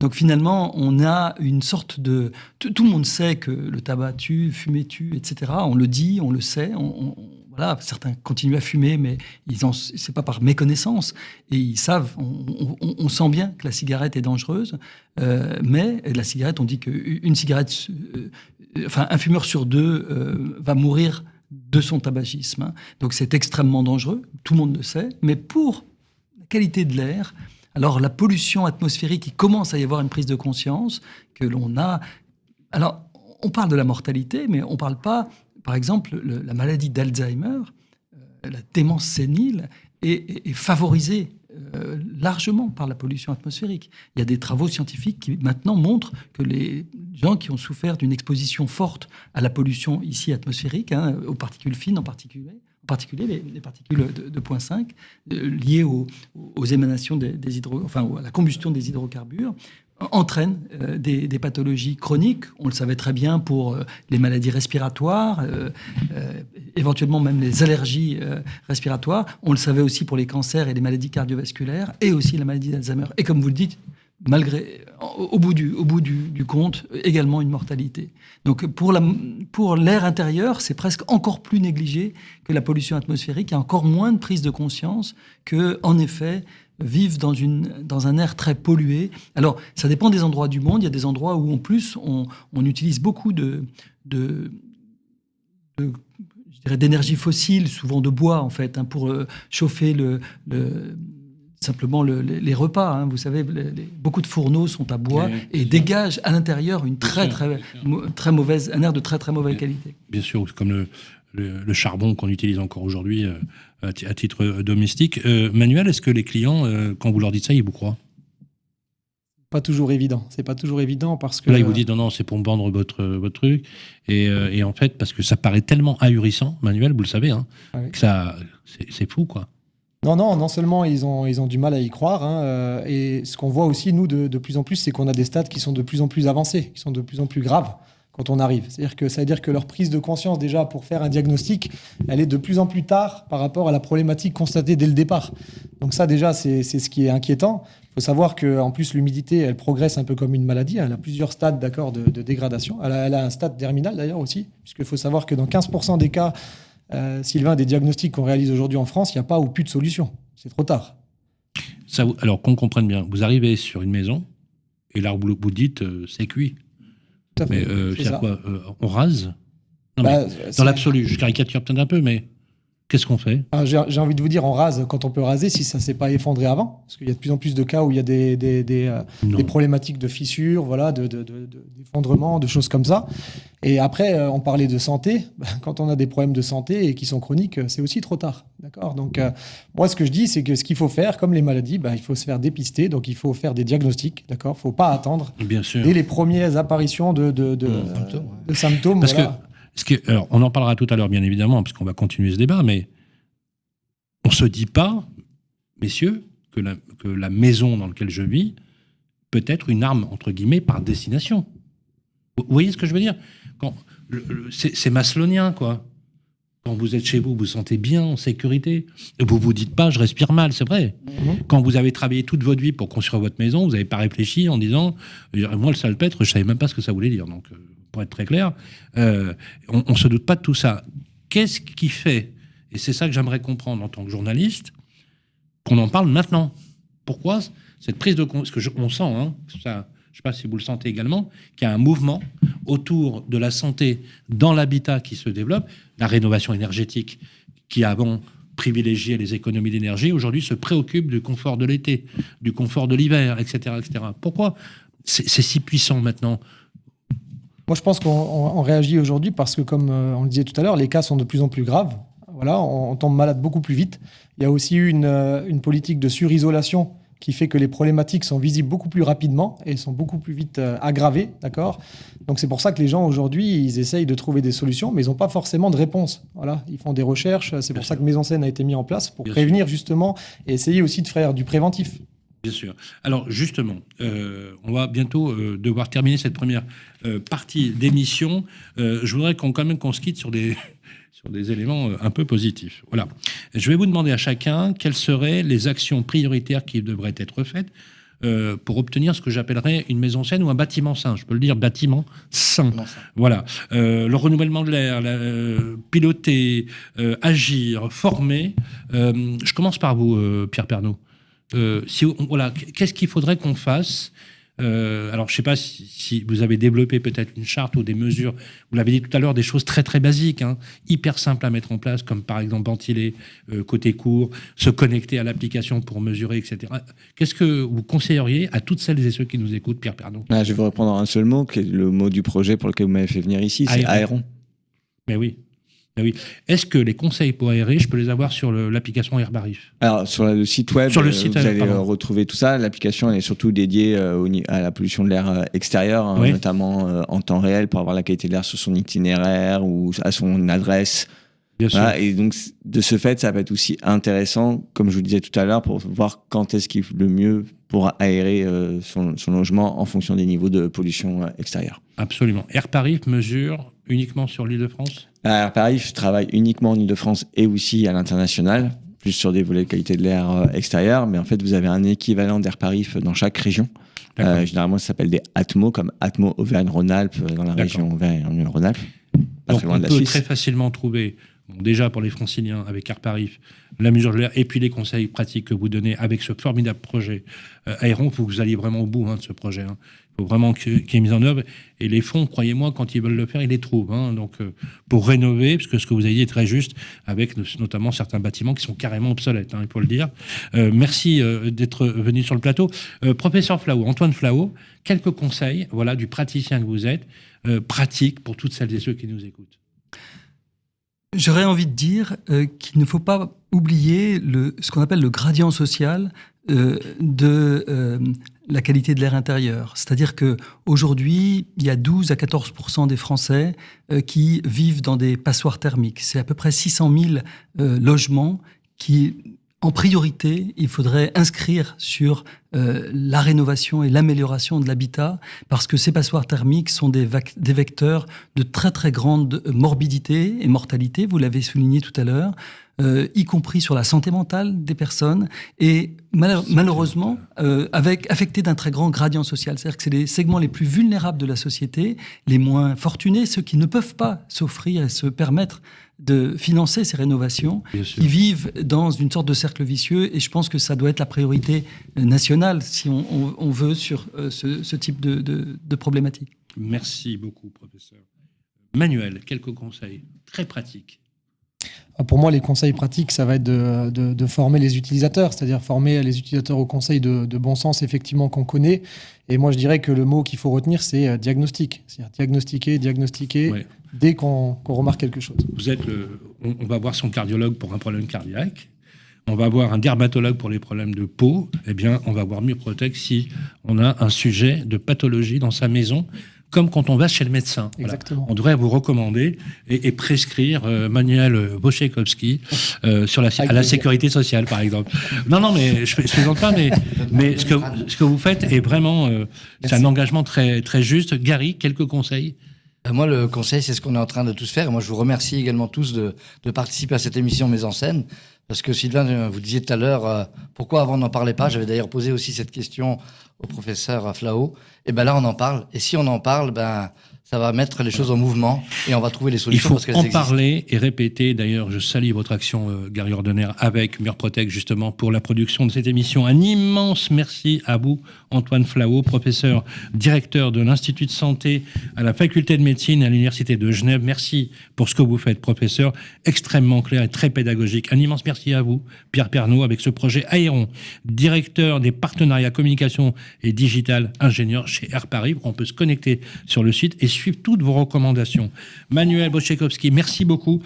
Donc finalement, on a une sorte de... Tout le monde sait que le tabac tue, fumer tue, etc. On le dit, on le sait. Voilà, certains continuent à fumer, mais c'est pas par méconnaissance. Et ils savent, on sent bien que la cigarette est dangereuse. Mais la cigarette, on dit qu'une cigarette... un fumeur sur 2 va mourir de son tabagisme. Donc c'est extrêmement dangereux, tout le monde le sait. Mais pour la qualité de l'air... Alors, la pollution atmosphérique, il commence à y avoir une prise de conscience que l'on a... Alors, on parle de la mortalité, mais on ne parle pas, par exemple, la maladie d'Alzheimer, la démence sénile, est favorisée largement par la pollution atmosphérique. Il y a des travaux scientifiques qui, maintenant, montrent que les gens qui ont souffert d'une exposition forte à la pollution ici atmosphérique, aux particules fines en particulier les particules de 0,5 liées aux émanations à la combustion des hydrocarbures, entraînent des pathologies chroniques. On le savait très bien pour les maladies respiratoires, éventuellement même les allergies respiratoires. On le savait aussi pour les cancers et les maladies cardiovasculaires, et aussi la maladie d'Alzheimer. Et comme vous le dites, au bout du compte, également une mortalité. Donc pour l'air intérieur, c'est presque encore plus négligé que la pollution atmosphérique. Il y a encore moins de prise de conscience que, en effet, vivent dans un air très pollué. Alors, ça dépend des endroits du monde. Il y a des endroits où, en plus, on utilise beaucoup de je dirais, d'énergie fossile, souvent de bois en fait, pour chauffer simplement les repas. Vous savez, beaucoup de fourneaux sont à bois et dégagent à l'intérieur une très mauvaise, un air de très très mauvaise qualité. Bien sûr, comme le charbon qu'on utilise encore aujourd'hui à titre domestique. Manuel, est-ce que les clients, quand vous leur dites ça, ils vous croient ? Pas toujours évident. C'est pas toujours évident parce que... Là, ils vous disent non, c'est pour me vendre votre truc. Et en fait, parce que ça paraît tellement ahurissant, Manuel, vous le savez, que c'est fou, quoi. Non seulement ils ont du mal à y croire, et ce qu'on voit aussi, nous, de plus en plus, c'est qu'on a des stades qui sont de plus en plus avancés, qui sont de plus en plus graves quand on arrive. Ça veut dire que leur prise de conscience, déjà, pour faire un diagnostic, elle est de plus en plus tard par rapport à la problématique constatée dès le départ. Donc ça, déjà, c'est ce qui est inquiétant. Il faut savoir qu'en plus, l'humidité, elle progresse un peu comme une maladie. Elle a plusieurs stades de dégradation. Elle a un stade terminal, d'ailleurs, aussi, puisqu'il faut savoir que dans 15% des cas, Sylvain, des diagnostics qu'on réalise aujourd'hui en France, il n'y a pas ou plus de solution. C'est trop tard. Alors qu'on comprenne bien, vous arrivez sur une maison et là vous dites c'est cuit. Tout à fait. Mais c'est quoi on rase dans l'absolu, je caricature peut-être un peu, mais qu'est-ce qu'on fait ? J'ai envie de vous dire, on rase quand on peut raser si ça ne s'est pas effondré avant. Parce qu'il y a de plus en plus de cas où il y a des problématiques de fissures, d'effondrement, de choses comme ça. Et après, on parlait de santé. Quand on a des problèmes de santé et qui sont chroniques, c'est aussi trop tard. D'accord ? Donc, moi, ce que je dis, c'est que ce qu'il faut faire, comme les maladies, il faut se faire dépister. Donc, il faut faire des diagnostics. D'accord ? Il ne faut pas attendre dès les premières apparitions de symptômes. Parce alors, on en parlera tout à l'heure, bien évidemment, parce qu'on va continuer ce débat, mais on ne se dit pas, messieurs, que la maison dans laquelle je vis peut être une arme, entre guillemets, par destination. Vous voyez ce que je veux dire ? C'est maslonien, quoi. Quand vous êtes chez vous, vous vous sentez bien, en sécurité. Et vous ne vous dites pas, je respire mal, c'est vrai. Quand vous avez travaillé toute votre vie pour construire votre maison, vous n'avez pas réfléchi en disant, moi, le salpêtre, je ne savais même pas ce que ça voulait dire. Donc, pour être très clair, on ne se doute pas de tout ça. Qu'est-ce qui fait, et c'est ça que j'aimerais comprendre en tant que journaliste, qu'on en parle maintenant ? Pourquoi cette prise de conscience ? Parce qu'on sent, ça, je ne sais pas si vous le sentez également, qu'il y a un mouvement autour de la santé dans l'habitat qui se développe, la rénovation énergétique qui avant privilégiait les économies d'énergie, aujourd'hui se préoccupe du confort de l'été, du confort de l'hiver, etc. etc. Pourquoi c'est si puissant maintenant ? Moi, je pense qu'on réagit aujourd'hui parce que, comme on le disait tout à l'heure, les cas sont de plus en plus graves. Voilà, on tombe malade beaucoup plus vite. Il y a aussi eu une politique de surisolation qui fait que les problématiques sont visibles beaucoup plus rapidement et sont beaucoup plus vite aggravées, d'accord ? Donc c'est pour ça que les gens aujourd'hui, ils essayent de trouver des solutions, mais ils n'ont pas forcément de réponse. Voilà, ils font des recherches. C'est pour ça que Maison Saine a été mis en place pour prévenir justement et essayer aussi de faire du préventif. Bien sûr. Alors justement, on va bientôt devoir terminer cette première partie d'émission. Je voudrais qu'on se quitte sur des éléments un peu positifs. Voilà. Je vais vous demander à chacun quelles seraient les actions prioritaires qui devraient être faites pour obtenir ce que j'appellerais une maison saine ou un bâtiment sain. Je peux le dire, bâtiment sain. Voilà. Le renouvellement de l'air, piloter, agir, former. Je commence par vous, Pierre Pernaut. Qu'est-ce qu'il faudrait qu'on fasse ? Alors, je ne sais pas si vous avez développé peut-être une charte ou des mesures. Vous l'avez dit tout à l'heure, des choses très très basiques, hyper simples à mettre en place, comme par exemple ventiler côté court, se connecter à l'application pour mesurer, etc. Qu'est-ce que vous conseilleriez à toutes celles et ceux qui nous écoutent, Pierre Pernaut ? Je vais vous répondre en un seul mot, qui est le mot du projet pour lequel vous m'avez fait venir ici, c'est aéron. Mais oui. Est-ce que les conseils pour aérer, je peux les avoir sur l'application Airbarif ? Alors, sur le site web, vous allez retrouver tout ça. L'application, elle est surtout dédiée à la pollution de l'air extérieur, notamment en temps réel, pour avoir la qualité de l'air sur son itinéraire ou à son adresse. Bien sûr. Et donc, de ce fait, ça va être aussi intéressant, comme je vous le disais tout à l'heure, pour voir quand est-ce qu'il est le mieux pour aérer son logement en fonction des niveaux de pollution extérieure. Absolument. Airbarif mesure uniquement sur l'Île-de-France ? Airbarif travaille uniquement en Île-de-France et aussi à l'international, plus sur des volets de qualité de l'air extérieur, mais en fait, vous avez un équivalent d'Airbarif dans chaque région. Généralement, ça s'appelle des Atmo, comme Atmo Auvergne-Rhône-Alpes, dans la région Auvergne-Rhône-Alpes. Donc, on peut très facilement trouver, déjà pour les franciliens, avec Airbarif, la mesure de l'air et puis les conseils pratiques que vous donnez avec ce formidable projet Aéron. Il faut que vous alliez vraiment au bout de ce projet. faut vraiment qu'il y ait mise en œuvre. Et les fonds, croyez-moi, quand ils veulent le faire, ils les trouvent. Donc, pour rénover, parce que ce que vous avez dit est très juste, avec notamment certains bâtiments qui sont carrément obsolètes, il faut le dire. Merci d'être venu sur le plateau. Professeur Flao, Antoine Flao, quelques conseils, voilà, du praticien que vous êtes, pratiques pour toutes celles et ceux qui nous écoutent. J'aurais envie de dire qu'il ne faut pas oublier ce qu'on appelle le gradient social de la qualité de l'air intérieur. C'est-à-dire qu'aujourd'hui, il y a 12 à 14% des Français qui vivent dans des passoires thermiques. C'est à peu près 600 000 logements qui, en priorité, il faudrait inscrire sur la rénovation et l'amélioration de l'habitat, parce que ces passoires thermiques sont des vecteurs de très très grande morbidité et mortalité, vous l'avez souligné tout à l'heure, y compris sur la santé mentale des personnes, et malheureusement affectés d'un très grand gradient social. C'est-à-dire que c'est les segments les plus vulnérables de la société, les moins fortunés, ceux qui ne peuvent pas s'offrir et se permettre de financer ces rénovations, qui vivent dans une sorte de cercle vicieux, et je pense que ça doit être la priorité nationale si on veut sur ce type de problématique. Merci beaucoup, professeur. Manuel, quelques conseils très pratiques. Pour moi, les conseils pratiques, ça va être de former les utilisateurs, c'est-à-dire former les utilisateurs aux conseils de bon sens, effectivement, qu'on connaît. Et moi, je dirais que le mot qu'il faut retenir, c'est diagnostic. C'est-à-dire diagnostiquer ouais. Dès qu'on remarque quelque chose. Vous êtes on va voir son cardiologue pour un problème cardiaque. On va voir un dermatologue pour les problèmes de peau. Eh bien, on va voir Murprotec si on a un sujet de pathologie dans sa maison, comme quand on va chez le médecin. Exactement. Voilà. On devrait vous recommander et prescrire Manuel Wojciechowski sur la sécurité sociale, par exemple. Non, mais je plaisante pas, mais ce que vous faites est vraiment c'est un engagement très, très juste. Gary, quelques conseils? Moi, le conseil, c'est ce qu'on est en train de tous faire. Moi, je vous remercie également tous de participer à cette émission Mise en scène. Parce que Sylvain, vous disiez tout à l'heure, pourquoi avant on n'en parlait pas? J'avais d'ailleurs posé aussi cette question au professeur Flao. Et ben là, on en parle. Et si on en parle, ça va mettre les choses en mouvement et on va trouver les solutions. Il faut en parler et répéter. D'ailleurs, je salue votre action, Gary Ordener, avec Murprotec, justement, pour la production de cette émission. Un immense merci à vous, Antoine Flao, professeur, directeur de l'Institut de santé à la faculté de médecine à l'Université de Genève. Merci pour ce que vous faites, professeur, extrêmement clair et très pédagogique. Un immense merci à vous, Pierre Pernaut, avec ce projet Aéron, directeur des partenariats communication et digital, ingénieur chez Air Paris. On peut se connecter sur le site et suivre toutes vos recommandations. Manuel Wojciechowski, merci beaucoup,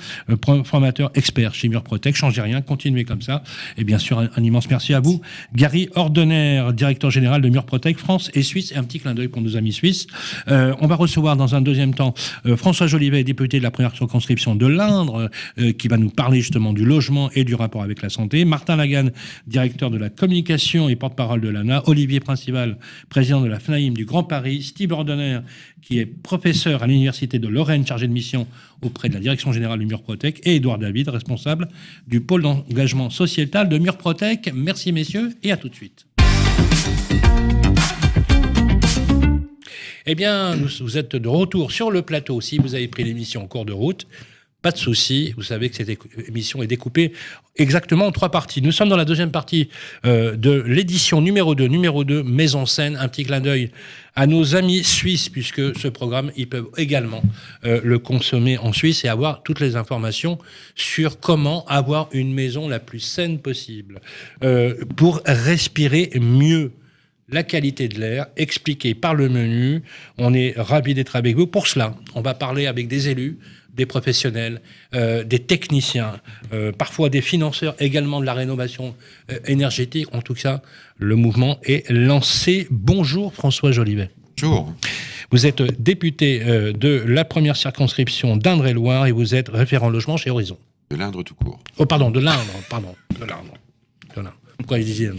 formateur expert chez Murprotec. Changez rien, continuez comme ça. Et bien sûr, un immense merci à vous. Gary Ordener, directeur général de Murprotec France et Suisse. Et un petit clin d'œil pour nos amis suisses. On va recevoir dans un deuxième temps François Jolivet, député de la première circonscription de l'Indre, qui va nous parler justement du logement et du rapport avec la santé. Martin Lagan, directeur de la communication et porte-parole de l'ANA. Olivier Principal, président de la FNAIM du Grand Paris. Steve Ordener, qui est professeur à l'Université de Lorraine, chargé de mission auprès de la direction générale du Murprotec, et Édouard David, responsable du pôle d'engagement sociétal de Murprotec. Merci messieurs, et à tout de suite. Eh bien, vous êtes de retour sur le plateau. Si vous avez pris l'émission en cours de route, pas de souci. Vous savez que cette émission est découpée exactement en 3 parties. Nous sommes dans la deuxième partie de l'édition numéro 2, Mise en scène. Un petit clin d'œil à nos amis suisses, puisque ce programme, ils peuvent également le consommer en Suisse et avoir toutes les informations sur comment avoir une maison la plus saine possible pour respirer mieux. La qualité de l'air, expliquée par le menu. On est ravis d'être avec vous. Pour cela, on va parler avec des élus, des professionnels, des techniciens, parfois des financeurs également de la rénovation énergétique. En tout cas, le mouvement est lancé. Bonjour François Jolivet. Bonjour. Vous êtes député de la première circonscription d'Indre-et-Loire et vous êtes référent logement chez Horizon. De l'Indre tout court. Oh pardon, de l'Indre. Pourquoi ils disaient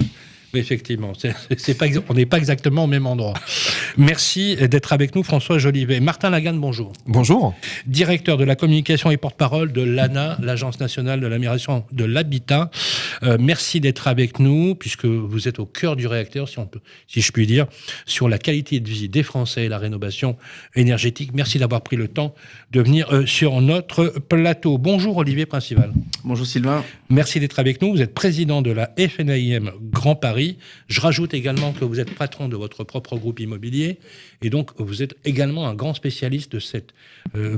oui, effectivement, on n'est pas exactement au même endroit. Merci d'être avec nous, François Jolivet. Martin Lagan, bonjour. Bonjour. Directeur de la communication et porte-parole de l'ANA, l'Agence nationale de l'amélioration de l'habitat. Merci d'être avec nous, puisque vous êtes au cœur du réacteur, si je puis dire, sur la qualité de vie des Français et la rénovation énergétique. Merci d'avoir pris le temps de venir sur notre plateau. Bonjour Olivier Principal. Bonjour Sylvain. Merci d'être avec nous. Vous êtes président de la FNAIM Grand Paris. Paris. Je rajoute également que vous êtes patron de votre propre groupe immobilier et donc vous êtes également un grand spécialiste de cette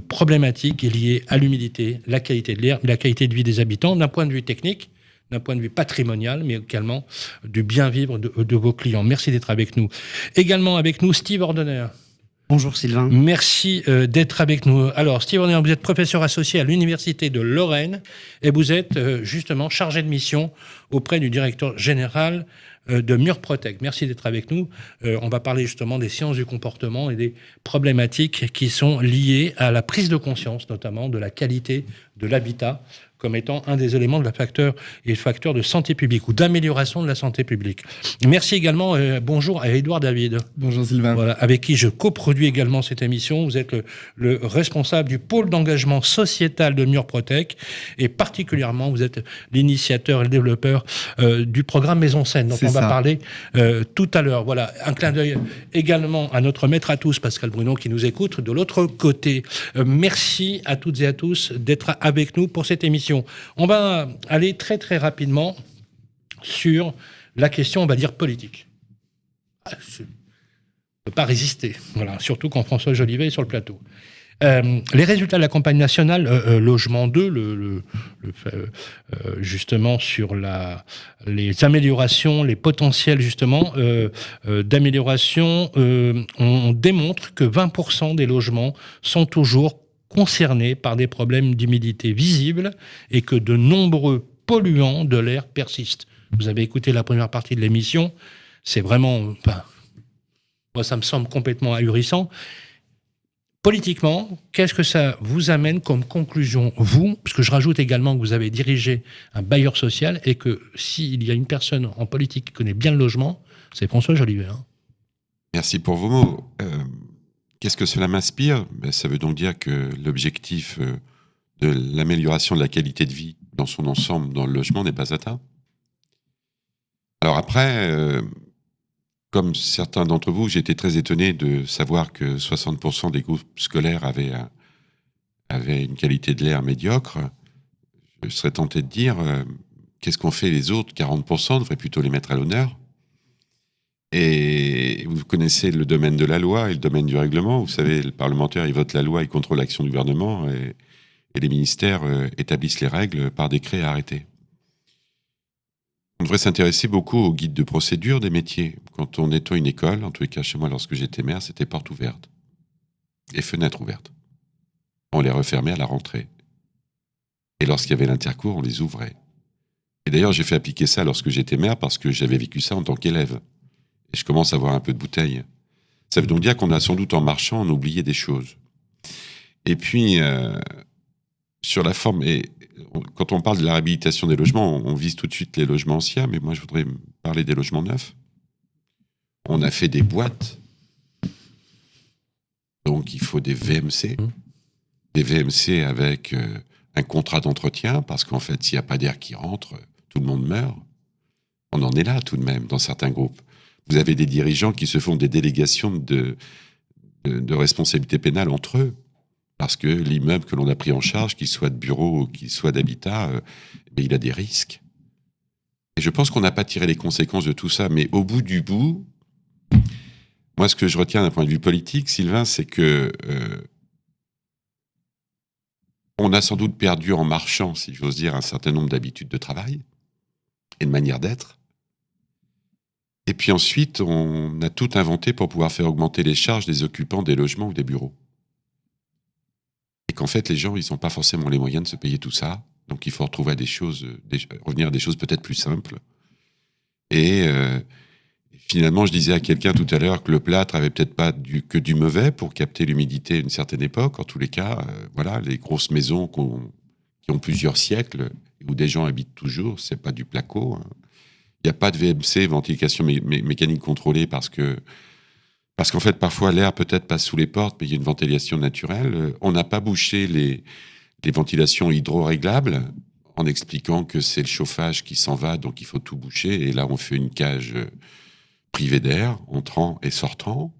problématique qui est liée à l'humidité, la qualité de l'air, la qualité de vie des habitants d'un point de vue technique, d'un point de vue patrimonial, mais également du bien-vivre de vos clients. Merci d'être avec nous. Également avec nous, Steve Ordener. Bonjour Sylvain. Merci d'être avec nous. Alors, Steve Ordener, vous êtes professeur associé à l'Université de Lorraine et vous êtes justement chargé de mission auprès du directeur général de Murprotec. Merci d'être avec nous. On va parler justement des sciences du comportement et des problématiques qui sont liées à la prise de conscience, notamment de la qualité de l'habitat, comme étant un des éléments de la facteur de santé publique ou d'amélioration de la santé publique. Merci également, bonjour à Édouard David. Bonjour Sylvain. Voilà, avec qui je coproduis également cette émission. Vous êtes le responsable du pôle d'engagement sociétal de Murprotec et particulièrement vous êtes l'initiateur et le développeur du programme Maison Saine dont on va parler tout à l'heure. Voilà, un clin d'œil également à notre maître à tous, Pascal Bruno, qui nous écoute de l'autre côté. Merci à toutes et à tous d'être avec nous pour cette émission. On va aller très très rapidement sur la question, on va dire, politique. Je ne peux pas résister, voilà, surtout quand François Jolivet est sur le plateau. Les résultats de la campagne nationale Logement 2, justement sur les améliorations, les potentiels justement d'amélioration, on démontre que 20% des logements sont toujours concernés par des problèmes d'humidité visibles et que de nombreux polluants de l'air persistent. Vous avez écouté la première partie de l'émission, c'est vraiment... moi, ça me semble complètement ahurissant. Politiquement, qu'est-ce que ça vous amène comme conclusion, vous? Parce que je rajoute également que vous avez dirigé un bailleur social et que s'il y a une personne en politique qui connaît bien le logement, c'est François Jolivet. Merci pour vos mots. Qu'est-ce que cela m'inspire? Ça veut donc dire que l'objectif de l'amélioration de la qualité de vie dans son ensemble dans le logement n'est pas atteint. Alors après, comme certains d'entre vous, j'étais très étonné de savoir que 60% des groupes scolaires avaient une qualité de l'air médiocre. Je serais tenté de dire, qu'est-ce qu'ont fait les autres 40%? On devrait plutôt les mettre à l'honneur. Et vous connaissez le domaine de la loi et le domaine du règlement. Vous savez, le parlementaire, il vote la loi, il contrôle l'action du gouvernement et les ministères établissent les règles par décret et arrêté. On devrait s'intéresser beaucoup au guide de procédure des métiers. Quand on nettoie une école, en tous les cas chez moi lorsque j'étais maire, c'était porte ouverte et fenêtre ouverte. On les refermait à la rentrée. Et lorsqu'il y avait l'intercours, on les ouvrait. Et d'ailleurs, j'ai fait appliquer ça lorsque j'étais maire parce que j'avais vécu ça en tant qu'élève. Et je commence à avoir un peu de bouteille. Ça veut donc dire qu'on a sans doute, en marchant, on a oublié des choses. Et puis, sur la forme, et quand on parle de la réhabilitation des logements, on vise tout de suite les logements anciens, mais moi je voudrais parler des logements neufs. On a fait des boîtes, donc il faut des VMC. Des VMC avec un contrat d'entretien, parce qu'en fait, s'il n'y a pas d'air qui rentre, tout le monde meurt. On en est là tout de même, dans certains groupes. Vous avez des dirigeants qui se font des délégations de responsabilité pénale entre eux, parce que l'immeuble que l'on a pris en charge, qu'il soit de bureau ou qu'il soit d'habitat, il a des risques. Et je pense qu'on n'a pas tiré les conséquences de tout ça, mais au bout du bout, moi ce que je retiens d'un point de vue politique, Sylvain, c'est que on a sans doute perdu en marchant, si j'ose dire, un certain nombre d'habitudes de travail et de manière d'être. Et puis ensuite, on a tout inventé pour pouvoir faire augmenter les charges des occupants des logements ou des bureaux. Et qu'en fait, les gens, ils n'ont pas forcément les moyens de se payer tout ça. Donc, il faut retrouver revenir à des choses peut-être plus simples. Et finalement, je disais à quelqu'un tout à l'heure que le plâtre avait peut-être pas que du mauvais pour capter l'humidité à une certaine époque. En tous les cas, voilà, les grosses maisons qui ont plusieurs siècles, où des gens habitent toujours, c'est pas du placo. Il n'y a pas de VMC, ventilation mécanique contrôlée, parce qu'en fait, parfois, l'air peut-être passe sous les portes, mais il y a une ventilation naturelle. On n'a pas bouché les ventilations hydro-réglables en expliquant que c'est le chauffage qui s'en va, donc il faut tout boucher. Et là, on fait une cage privée d'air, entrant et sortant.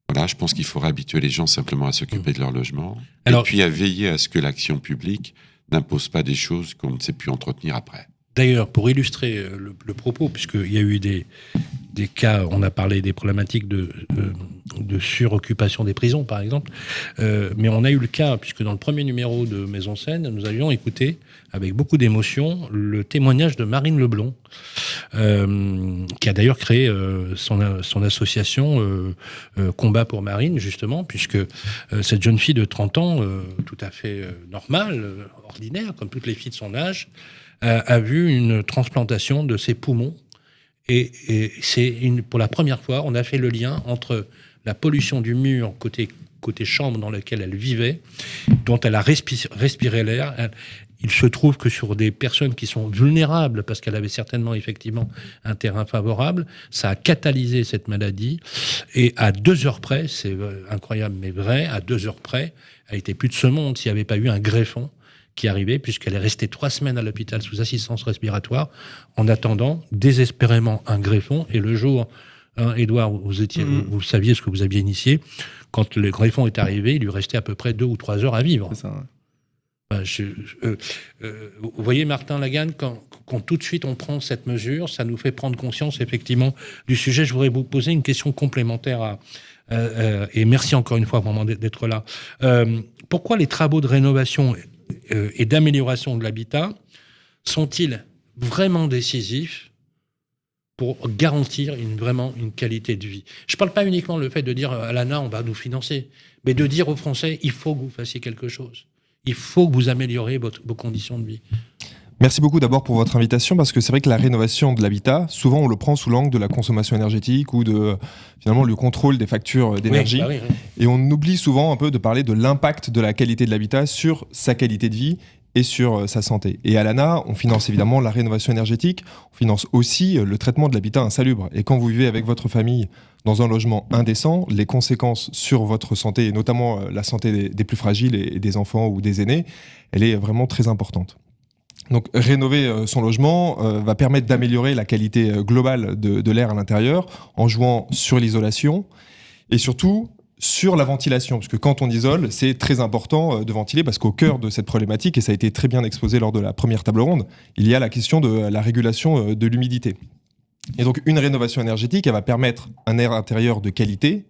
Voilà, je pense qu'il faudra habituer les gens simplement à s'occuper de leur logement. Et puis à veiller à ce que l'action publique n'impose pas des choses qu'on ne sait plus entretenir après. D'ailleurs, pour illustrer le propos, puisqu'il y a eu des cas, on a parlé des problématiques de suroccupation des prisons, par exemple, mais on a eu le cas, puisque dans le premier numéro de Maison Scène, nous avions écouté, avec beaucoup d'émotion, le témoignage de Marine Leblond, qui a d'ailleurs créé son association Combat pour Marine, justement, puisque cette jeune fille de 30 ans, tout à fait normale, ordinaire, comme toutes les filles de son âge, a vu une transplantation de ses poumons. Et pour la première fois, on a fait le lien entre la pollution du mur côté chambre dans laquelle elle vivait, dont elle a respiré l'air. Il se trouve que sur des personnes qui sont vulnérables, parce qu'elle avait certainement, effectivement, un terrain favorable, ça a catalysé cette maladie. Et à 2 heures près, c'est incroyable mais vrai, à 2 heures près, elle était plus de ce monde s'il n'y avait pas eu un greffon qui arrivait, puisqu'elle est restée 3 semaines à l'hôpital sous assistance respiratoire, en attendant désespérément un greffon. Et le jour, Édouard, vous saviez ce que vous aviez initié, quand le greffon est arrivé, il lui restait à peu près 2 ou 3 heures à vivre. C'est ça, ouais. Vous voyez, Martin Lagan, quand tout de suite on prend cette mesure, ça nous fait prendre conscience effectivement du sujet. Je voudrais vous poser une question complémentaire et merci encore une fois vraiment d'être là. Pourquoi les travaux de rénovation et d'amélioration de l'habitat sont-ils vraiment décisifs pour garantir vraiment une qualité de vie? Je ne parle pas uniquement le fait de dire à l'ANA on va nous financer, mais de dire aux Français il faut que vous fassiez quelque chose. Il faut que vous amélioriez vos conditions de vie. Merci beaucoup d'abord pour votre invitation, parce que c'est vrai que la rénovation de l'habitat, souvent on le prend sous l'angle de la consommation énergétique ou de finalement le contrôle des factures d'énergie. Oui. Et on oublie souvent un peu de parler de l'impact de la qualité de l'habitat sur sa qualité de vie et sur sa santé. Et à l'ANA, on finance évidemment la rénovation énergétique, on finance aussi le traitement de l'habitat insalubre. Et quand vous vivez avec votre famille dans un logement indécent, les conséquences sur votre santé, et notamment la santé des plus fragiles et des enfants ou des aînés, elle est vraiment très importante. Donc rénover son logement va permettre d'améliorer la qualité globale de l'air à l'intérieur en jouant sur l'isolation et surtout sur la ventilation, parce que quand on isole, c'est très important de ventiler, parce qu'au cœur de cette problématique, et ça a été très bien exposé lors de la première table ronde, il y a la question de la régulation de l'humidité. Et donc une rénovation énergétique, elle va permettre un air intérieur de qualité,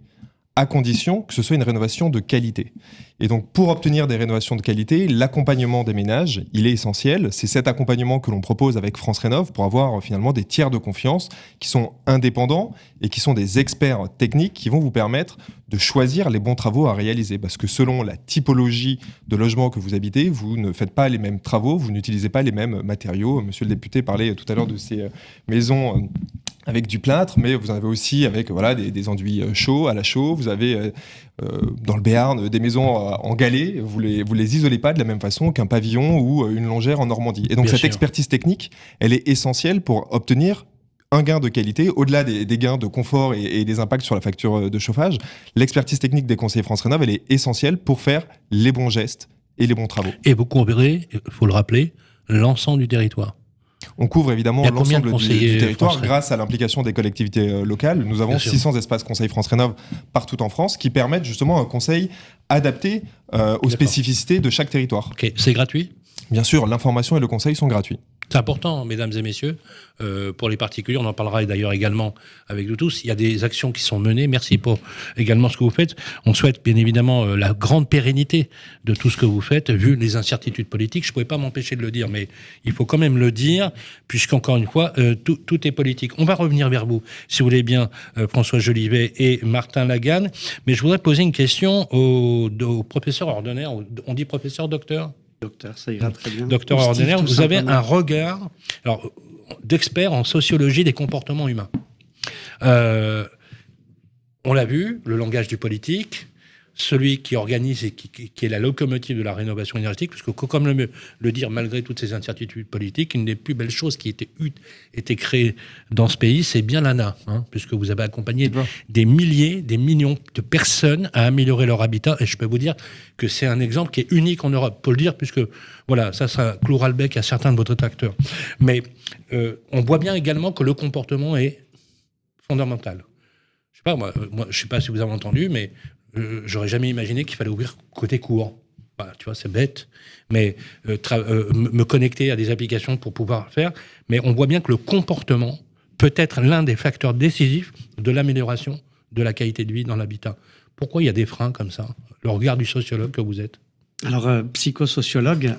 à condition que ce soit une rénovation de qualité. Et donc, pour obtenir des rénovations de qualité, l'accompagnement des ménages, il est essentiel. C'est cet accompagnement que l'on propose avec France Rénov pour avoir finalement des tiers de confiance qui sont indépendants et qui sont des experts techniques qui vont vous permettre de choisir les bons travaux à réaliser. Parce que selon la typologie de logement que vous habitez, vous ne faites pas les mêmes travaux, vous n'utilisez pas les mêmes matériaux. Monsieur le député parlait tout à l'heure de ces maisons avec du plâtre, mais vous en avez aussi avec des enduits chauds, à la chaux. Vous avez dans le Béarn des maisons en galets. Vous les isolez pas de la même façon qu'un pavillon ou une longère en Normandie. Et donc cette expertise technique, elle est essentielle pour obtenir un gain de qualité, au-delà des gains de confort et des impacts sur la facture de chauffage. L'expertise technique des conseillers France Rénov, elle est essentielle pour faire les bons gestes et les bons travaux. Et vous couvrez, il faut le rappeler, l'ensemble du territoire. On couvre évidemment l'ensemble du territoire grâce à l'implication des collectivités locales. Nous avons 600 espaces conseils France Rénov partout en France qui permettent justement un conseil adapté aux spécificités de chaque territoire. Ok, c'est gratuit ? Bien sûr, l'information et le conseil sont gratuits. C'est important, mesdames et messieurs, pour les particuliers. On en parlera d'ailleurs également avec nous tous. Il y a des actions qui sont menées. Merci pour également ce que vous faites. On souhaite bien évidemment la grande pérennité de tout ce que vous faites, vu les incertitudes politiques. Je ne pouvais pas m'empêcher de le dire, mais il faut quand même le dire, puisqu'encore une fois, tout est politique. On va revenir vers vous, si vous voulez bien, François Jolivet et Martin Lagan. Mais je voudrais poser une question au professeur ordinaire. On dit professeur, docteur ? Docteur, ça ira très bien. Docteur ordinaire, vous avez un regard d'expert en sociologie des comportements humains. On l'a vu, le langage du politique, celui qui organise et qui est la locomotive de la rénovation énergétique, puisque comme le dire, malgré toutes ces incertitudes politiques, une des plus belles choses qui été créée dans ce pays, c'est bien l'ANA, puisque vous avez accompagné des milliers, des millions de personnes à améliorer leur habitat, et je peux vous dire que c'est un exemple qui est unique en Europe, pour le dire, puisque voilà, ça clouera le bec à certains de vos acteurs. Mais on voit bien également que le comportement est fondamental. Je sais pas, moi, je sais pas si vous avez entendu, mais j'aurais jamais imaginé qu'il fallait ouvrir côté court. enfin, tu vois, c'est bête, mais me connecter à des applications pour pouvoir faire. Mais on voit bien que le comportement peut être l'un des facteurs décisifs de l'amélioration de la qualité de vie dans l'habitat. Pourquoi il y a des freins comme ça? Le regard du sociologue que vous êtes. Alors, psychosociologue,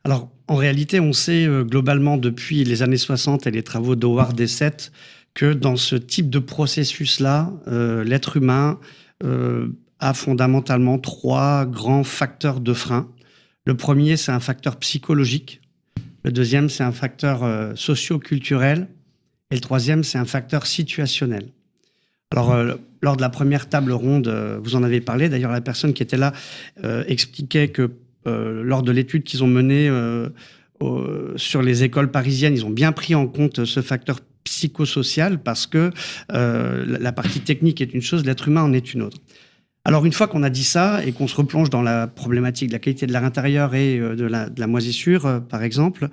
alors en réalité, on sait globalement depuis les années 60 et les travaux d'Howard Dessett que dans ce type de processus-là, l'être humain a fondamentalement 3 grands facteurs de frein. Le premier, c'est un facteur psychologique. Le deuxième, c'est un facteur socio-culturel. Et le troisième, c'est un facteur situationnel. Alors, lors de la première table ronde, vous en avez parlé. D'ailleurs, la personne qui était là expliquait que lors de l'étude qu'ils ont menée sur les écoles parisiennes, ils ont bien pris en compte ce facteur psychosocial parce que la partie technique est une chose, l'être humain en est une autre. Alors, une fois qu'on a dit ça et qu'on se replonge dans la problématique de la qualité de l'air intérieur et de la moisissure, par exemple,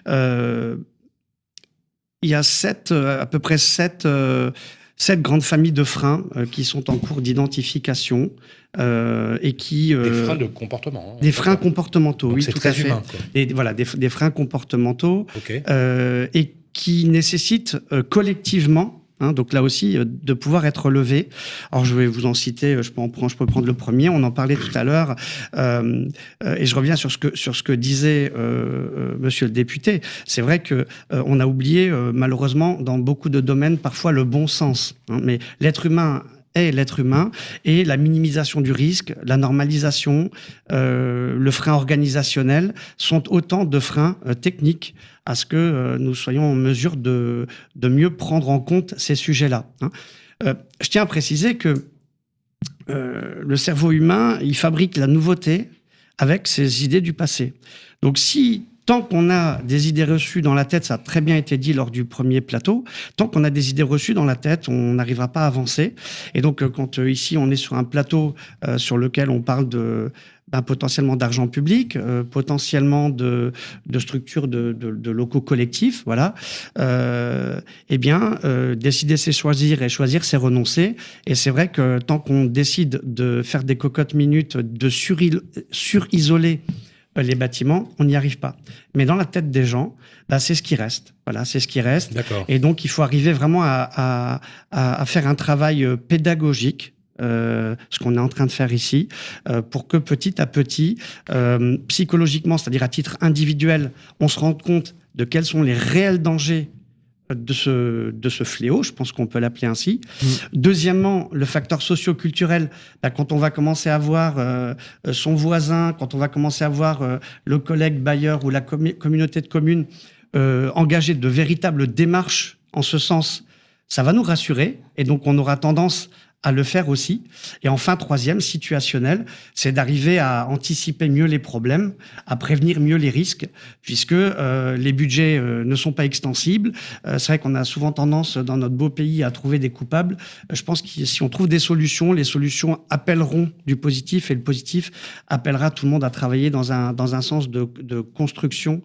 il y a à peu près 7 grandes familles de freins qui sont en cours d'identification et qui... des freins de comportement. Des freins comportementaux, donc oui, c'est tout très à fait. Humain, quoi. Voilà, des freins comportementaux Okay. Et qui nécessitent collectivement, donc là aussi, de pouvoir être levés. Alors, je vais vous en citer, je peux prendre le premier, on en parlait tout à l'heure, et je reviens sur ce que disait monsieur le député. C'est vrai que on a oublié, malheureusement, dans beaucoup de domaines, parfois le bon sens. Mais l'être humain est l'être humain, et la minimisation du risque, la normalisation, le frein organisationnel sont autant de freins techniques à ce que nous soyons en mesure de mieux prendre en compte ces sujets-là. Je tiens à préciser que le cerveau humain, il fabrique la nouveauté avec ses idées du passé. Donc tant qu'on a des idées reçues dans la tête, ça a très bien été dit lors du premier plateau, tant qu'on a des idées reçues dans la tête, on n'arrivera pas à avancer. Et donc, quand ici, on est sur un plateau sur lequel on parle potentiellement d'argent public, potentiellement de structures de locaux collectifs, voilà. Décider, c'est choisir, et choisir, c'est renoncer. Et c'est vrai que tant qu'on décide de faire des cocottes minutes, de surisoler les bâtiments, on n'y arrive pas. Mais dans la tête des gens, c'est ce qui reste. Voilà, c'est ce qui reste. D'accord. Et donc, il faut arriver vraiment à faire un travail pédagogique, ce qu'on est en train de faire ici, pour que petit à petit, psychologiquement, c'est-à-dire à titre individuel, on se rende compte de quels sont les réels dangers de ce fléau, je pense qu'on peut l'appeler ainsi. Deuxièmement, le facteur socio-culturel, quand on va commencer à voir son voisin, quand on va commencer à voir le collègue bailleur ou la communauté de communes engager de véritables démarches en ce sens, ça va nous rassurer, et donc on aura tendance à le faire aussi. Et enfin, troisième, situationnel, c'est d'arriver à anticiper mieux les problèmes, à prévenir mieux les risques, puisque les budgets ne sont pas extensibles. C'est vrai qu'on a souvent tendance, dans notre beau pays, à trouver des coupables. Je pense que si on trouve des solutions, les solutions appelleront du positif, et le positif appellera tout le monde à travailler dans un sens de construction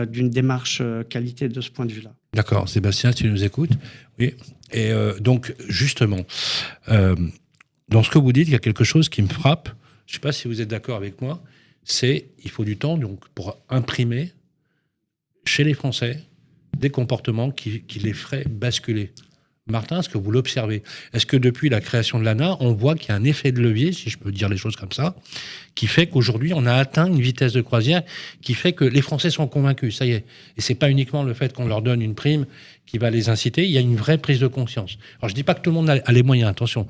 d'une démarche qualité de ce point de vue-là. D'accord. Sébastien, tu nous écoutes? Oui. Et donc, justement, dans ce que vous dites, il y a quelque chose qui me frappe. Je ne sais pas si vous êtes d'accord avec moi. C'est il faut du temps donc, pour imprimer chez les Français des comportements qui les feraient basculer. Martin, est-ce que vous l'observez? Est-ce que depuis la création de l'ANA, on voit qu'il y a un effet de levier, si je peux dire les choses comme ça, qui fait qu'aujourd'hui, on a atteint une vitesse de croisière qui fait que les Français sont convaincus, ça y est. Et c'est pas uniquement le fait qu'on leur donne une prime qui va les inciter, il y a une vraie prise de conscience. Alors, je dis pas que tout le monde a les moyens, attention,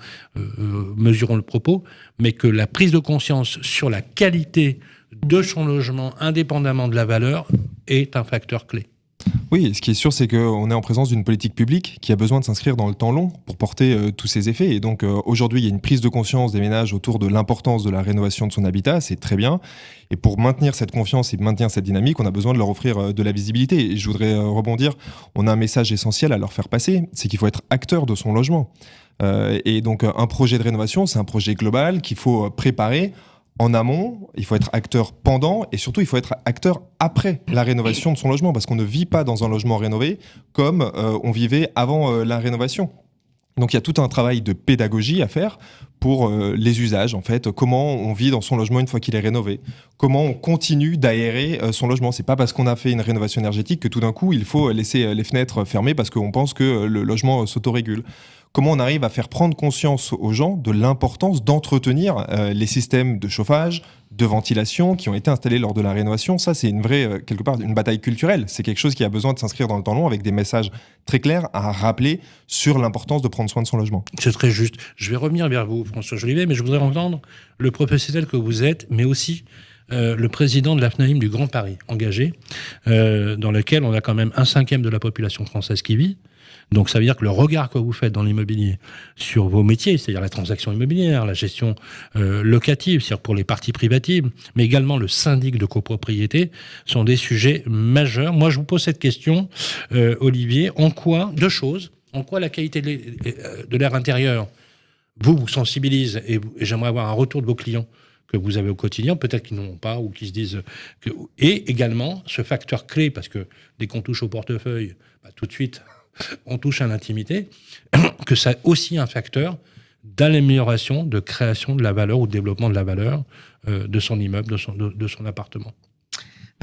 mesurons le propos, mais que la prise de conscience sur la qualité de son logement, indépendamment de la valeur, est un facteur clé. Oui, ce qui est sûr, c'est qu'on est en présence d'une politique publique qui a besoin de s'inscrire dans le temps long pour porter tous ses effets. Et donc aujourd'hui, il y a une prise de conscience des ménages autour de l'importance de la rénovation de son habitat, c'est très bien. Et pour maintenir cette confiance et maintenir cette dynamique, on a besoin de leur offrir de la visibilité. Et je voudrais rebondir, on a un message essentiel à leur faire passer, c'est qu'il faut être acteur de son logement. Et donc un projet de rénovation, c'est un projet global qu'il faut préparer en amont, il faut être acteur pendant, et surtout il faut être acteur après la rénovation de son logement, parce qu'on ne vit pas dans un logement rénové comme on vivait avant la rénovation. Donc il y a tout un travail de pédagogie à faire pour les usages, en fait. Comment on vit dans son logement une fois qu'il est rénové. Comment on continue d'aérer son logement. C'est pas parce qu'on a fait une rénovation énergétique que tout d'un coup, il faut laisser les fenêtres fermées parce qu'on pense que le logement s'autorégule. Comment on arrive à faire prendre conscience aux gens de l'importance d'entretenir les systèmes de chauffage, de ventilation qui ont été installés lors de la rénovation. Ça, c'est une vraie, quelque part, une bataille culturelle. C'est quelque chose qui a besoin de s'inscrire dans le temps long avec des messages très clairs à rappeler sur l'importance de prendre soin de son logement. C'est très juste. Je vais revenir vers vous, François Jolivet, mais je voudrais entendre le professionnel que vous êtes, mais aussi le président de la FNAIM du Grand Paris, engagé, dans lequel on a quand même 1/5 de la population française qui vit. Donc ça veut dire que le regard que vous faites dans l'immobilier sur vos métiers, c'est-à-dire la transaction immobilière, la gestion locative, c'est-à-dire pour les parties privatives, mais également le syndic de copropriété, sont des sujets majeurs. Moi, je vous pose cette question, Olivier. Deux choses. En quoi la qualité de l'air intérieur vous sensibilise et j'aimerais avoir un retour de vos clients que vous avez au quotidien, peut-être qu'ils n'en ont pas ou qu'ils se disent que... Et également, ce facteur clé, parce que dès qu'on touche au portefeuille, tout de suite... on touche à l'intimité, que c'est aussi un facteur d'amélioration, de création de la valeur ou de développement de la valeur de son immeuble, de son appartement.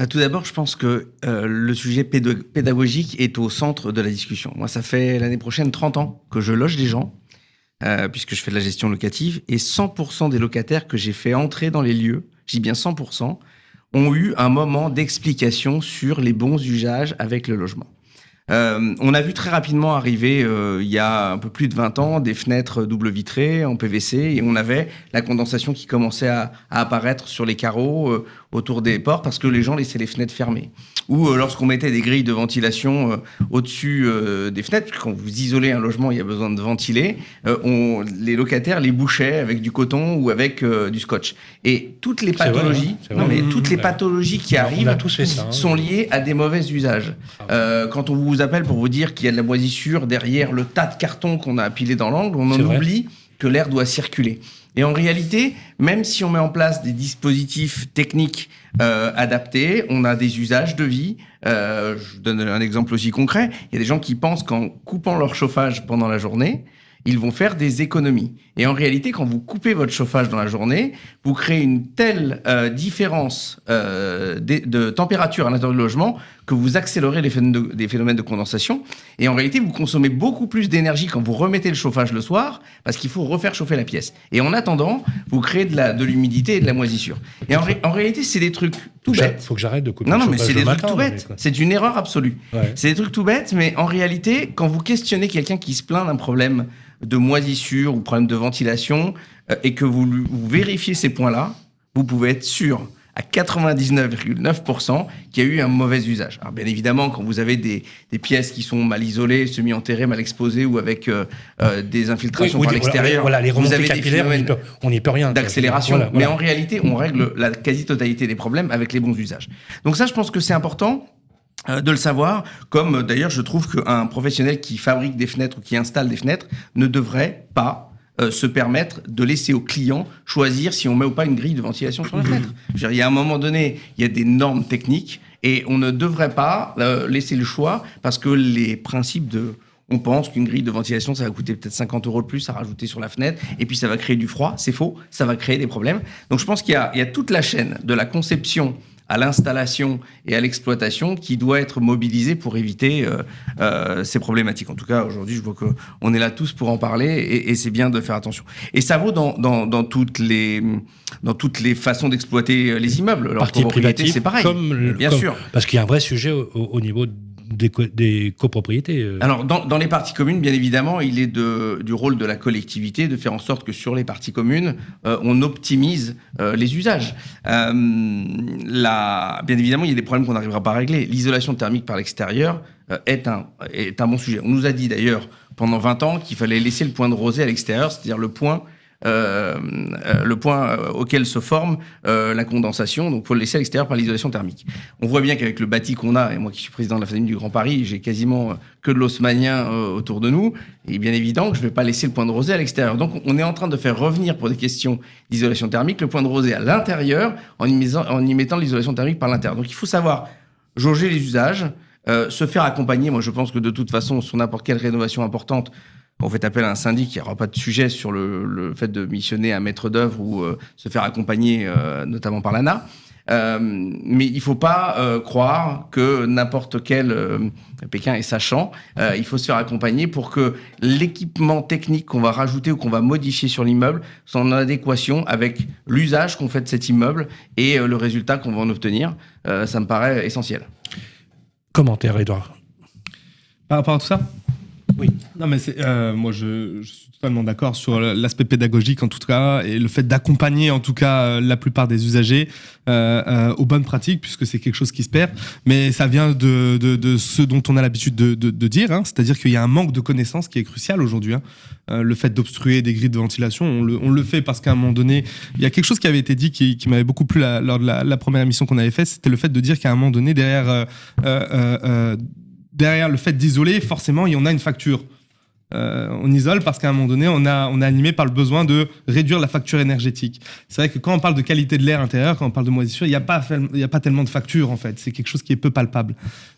Tout d'abord, je pense que le sujet pédagogique est au centre de la discussion. Moi, ça fait l'année prochaine 30 ans que je loge des gens, puisque je fais de la gestion locative, et 100% des locataires que j'ai fait entrer dans les lieux, je dis bien 100%, ont eu un moment d'explication sur les bons usages avec le logement. On a vu très rapidement arriver, il y a un peu plus de 20 ans, des fenêtres double vitrées en PVC et on avait la condensation qui commençait à apparaître sur les carreaux autour des portes parce que les gens laissaient les fenêtres fermées. Ou lorsqu'on mettait des grilles de ventilation au-dessus des fenêtres, parce que quand vous isolez un logement, il y a besoin de ventiler, les locataires les bouchaient avec du coton ou avec du scotch. Et toutes les pathologies, toutes les pathologies qui arrivent sont liées à des mauvais usages. Quand on vous appelle pour vous dire qu'il y a de la moisissure derrière le tas de cartons qu'on a appilé dans l'angle, on en oublie que l'air doit circuler. Et en réalité, même si on met en place des dispositifs techniques adaptés, on a des usages de vie. Je donne un exemple aussi concret. Il y a des gens qui pensent qu'en coupant leur chauffage pendant la journée, ils vont faire des économies. Et en réalité, quand vous coupez votre chauffage dans la journée, vous créez une telle différence de température à l'intérieur du logement que vous accélérez des phénomènes de condensation. Et en réalité, vous consommez beaucoup plus d'énergie quand vous remettez le chauffage le soir, parce qu'il faut refaire chauffer la pièce. Et en attendant, vous créez de l'humidité et de la moisissure. Et en réalité, c'est des trucs tout bêtes. Faut que j'arrête de couper le chauffage. Non, mais c'est des trucs tout matin, bêtes. C'est une erreur absolue. Ouais. C'est des trucs tout bêtes, mais en réalité, quand vous questionnez quelqu'un qui se plaint d'un problème de moisissure ou problème de ventilation, et que vous vérifiez ces points-là, vous pouvez être sûr à 99,9% qu'il y a eu un mauvais usage. Alors bien évidemment, quand vous avez des pièces qui sont mal isolées, semi-enterrées, mal exposées ou avec des infiltrations par l'extérieur, les vous avez des phénomènes on n'y peut rien d'accélération. Voilà. Mais en réalité, on règle la quasi-totalité des problèmes avec les bons usages. Donc ça, je pense que c'est important de le savoir, comme d'ailleurs je trouve qu'un professionnel qui fabrique des fenêtres ou qui installe des fenêtres ne devrait pas se permettre de laisser au client choisir si on met ou pas une grille de ventilation sur la fenêtre. Je veux dire, il y a un moment donné, il y a des normes techniques et on ne devrait pas laisser le choix parce que les principes de... On pense qu'une grille de ventilation, ça va coûter peut-être 50 € de plus à rajouter sur la fenêtre et puis ça va créer du froid. C'est faux, ça va créer des problèmes. Donc je pense qu'il y a toute la chaîne de la conception à l'installation et à l'exploitation qui doit être mobilisée pour éviter ces problématiques. En tout cas, aujourd'hui, je vois qu'on est là tous pour en parler et c'est bien de faire attention. Et ça vaut dans toutes les façons d'exploiter les immeubles. Alors, partie privative, c'est pareil, bien sûr. Parce qu'il y a un vrai sujet au niveau des copropriétés. Alors, dans les parties communes, bien évidemment, il est du rôle de la collectivité de faire en sorte que sur les parties communes, on optimise les usages. Bien évidemment, il y a des problèmes qu'on n'arrivera pas à régler. L'isolation thermique par l'extérieur est un bon sujet. On nous a dit d'ailleurs pendant 20 ans qu'il fallait laisser le point de rosée à l'extérieur, c'est-à-dire le point auquel se forme la condensation, donc il faut le laisser à l'extérieur par l'isolation thermique. On voit bien qu'avec le bâti qu'on a, et moi qui suis président de la FNAIM du Grand Paris, j'ai quasiment que de l'haussmannien autour de nous, et bien évident que je ne vais pas laisser le point de rosée à l'extérieur. Donc on est en train de faire revenir pour des questions d'isolation thermique le point de rosée à l'intérieur en y mettant l'isolation thermique par l'intérieur. Donc il faut savoir jauger les usages, se faire accompagner. Moi je pense que de toute façon, sur n'importe quelle rénovation importante, on fait appel à un syndic, il n'y aura pas de sujet sur le fait de missionner un maître d'œuvre ou se faire accompagner, notamment par l'ANA. Mais il ne faut pas croire que n'importe quel Pékin est sachant. Il faut se faire accompagner pour que l'équipement technique qu'on va rajouter ou qu'on va modifier sur l'immeuble soit en adéquation avec l'usage qu'on fait de cet immeuble et le résultat qu'on va en obtenir. Ça me paraît essentiel. Commentaire, Edouard. Par rapport à tout ça ? Oui. Non, mais moi, je suis totalement d'accord sur l'aspect pédagogique, en tout cas, et le fait d'accompagner, en tout cas, la plupart des usagers aux bonnes pratiques, puisque c'est quelque chose qui se perd. Mais ça vient de ce dont on a l'habitude de dire, hein, c'est-à-dire qu'il y a un manque de connaissances qui est crucial aujourd'hui. Hein. Le fait d'obstruer des grilles de ventilation, on le fait parce qu'à un moment donné, il y a quelque chose qui avait été dit qui m'avait beaucoup plu lors de la première émission qu'on avait faite, c'était le fait de dire qu'à un moment donné, derrière le fait d'isoler, forcément, il y en a une facture. On isole parce qu'à un moment donné, on est animé par le besoin de réduire la facture énergétique. C'est vrai que quand on parle de qualité de l'air intérieur, quand on parle de moisissure, il n'y a pas tellement de facture, en fait. C'est quelque chose qui est peu palpable.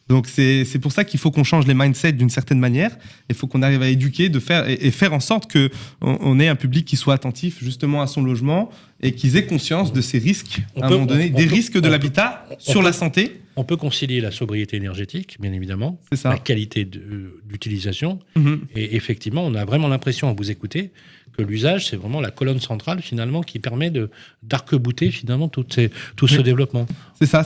Donc, c'est pour ça qu'il faut qu'on change les mindsets d'une certaine manière. Il faut qu'on arrive à éduquer, et faire en sorte qu'on ait un public qui soit attentif justement à son logement et qu'ils aient conscience de ces risques, à un moment donné, des risques de l'habitat sur la santé. On peut concilier la sobriété énergétique, bien évidemment, la qualité d'utilisation. Et effectivement, on a vraiment l'impression, à vous écouter, que l'usage, c'est vraiment la colonne centrale, finalement, qui permet d'arc-bouter, finalement, tout ce développement. C'est ça.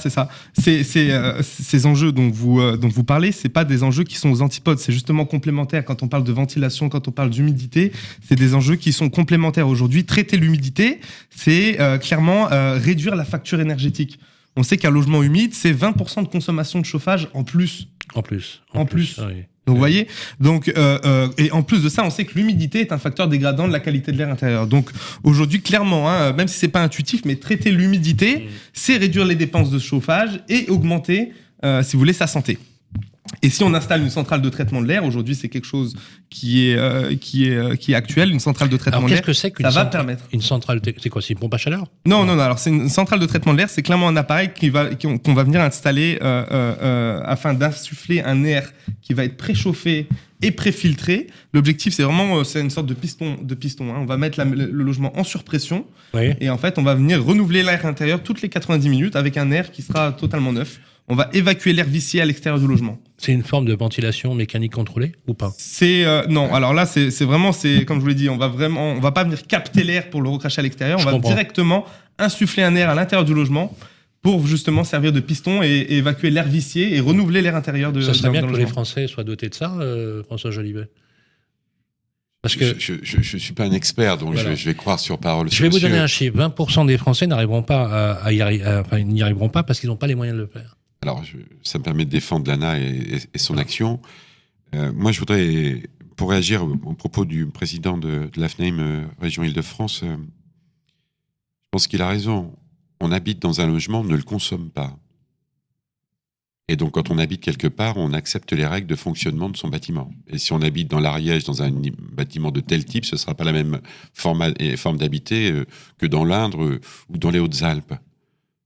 Ces enjeux dont vous parlez, c'est pas des enjeux qui sont aux antipodes, c'est justement complémentaire. Quand on parle de ventilation, quand on parle d'humidité, c'est des enjeux qui sont complémentaires. Aujourd'hui, traiter l'humidité, c'est clairement réduire la facture énergétique. On sait qu'un logement humide, c'est 20% de consommation de chauffage en plus. En plus. Oui. Donc, vous voyez, et en plus de ça, on sait que l'humidité est un facteur dégradant de la qualité de l'air intérieur. Donc, aujourd'hui, clairement, hein, même si c'est pas intuitif, mais traiter l'humidité, c'est réduire les dépenses de chauffage et augmenter, si vous voulez, sa santé. Et si on installe une centrale de traitement de l'air, aujourd'hui, c'est quelque chose qui est actuel, une centrale de traitement de l'air. Qu'est-ce que c'est qu'une centrale permettre une centrale, c'est quoi? C'est une pompe à chaleur? Non. Alors, c'est une centrale de traitement de l'air. C'est clairement un appareil qu'on va venir installer afin d'insuffler un air qui va être préchauffé et préfiltré. L'objectif, c'est une sorte de piston. Hein. On va mettre le logement en surpression. Oui. Et en fait, on va venir renouveler l'air intérieur toutes les 90 minutes avec un air qui sera totalement neuf. On va évacuer l'air vicié à l'extérieur du logement. C'est une forme de ventilation mécanique contrôlée ou pas? Non. Alors là, c'est vraiment, comme je vous l'ai dit, on va pas venir capter l'air pour le recracher à l'extérieur. On va directement insuffler un air à l'intérieur du logement pour justement servir de piston et évacuer l'air vicié et renouveler l'air intérieur de. Ça serait bien que les Français soient dotés de ça, François Jolivet. Parce que je suis pas un expert, donc voilà. je vais croire sur parole. Je vais vous donner un chiffre. 20% des Français n'arriveront pas n'y arriveront pas parce qu'ils n'ont pas les moyens de le faire. Alors, ça me permet de défendre l'ANA et son action. Moi, je voudrais, pour réagir au propos du président de l'AFNAIM région Île-de-France, je pense qu'il a raison. On habite dans un logement, on ne le consomme pas. Et donc, quand on habite quelque part, on accepte les règles de fonctionnement de son bâtiment. Et si on habite dans l'Ariège, dans un bâtiment de tel type, ce ne sera pas la même forme d'habiter que dans l'Indre ou dans les Hautes-Alpes.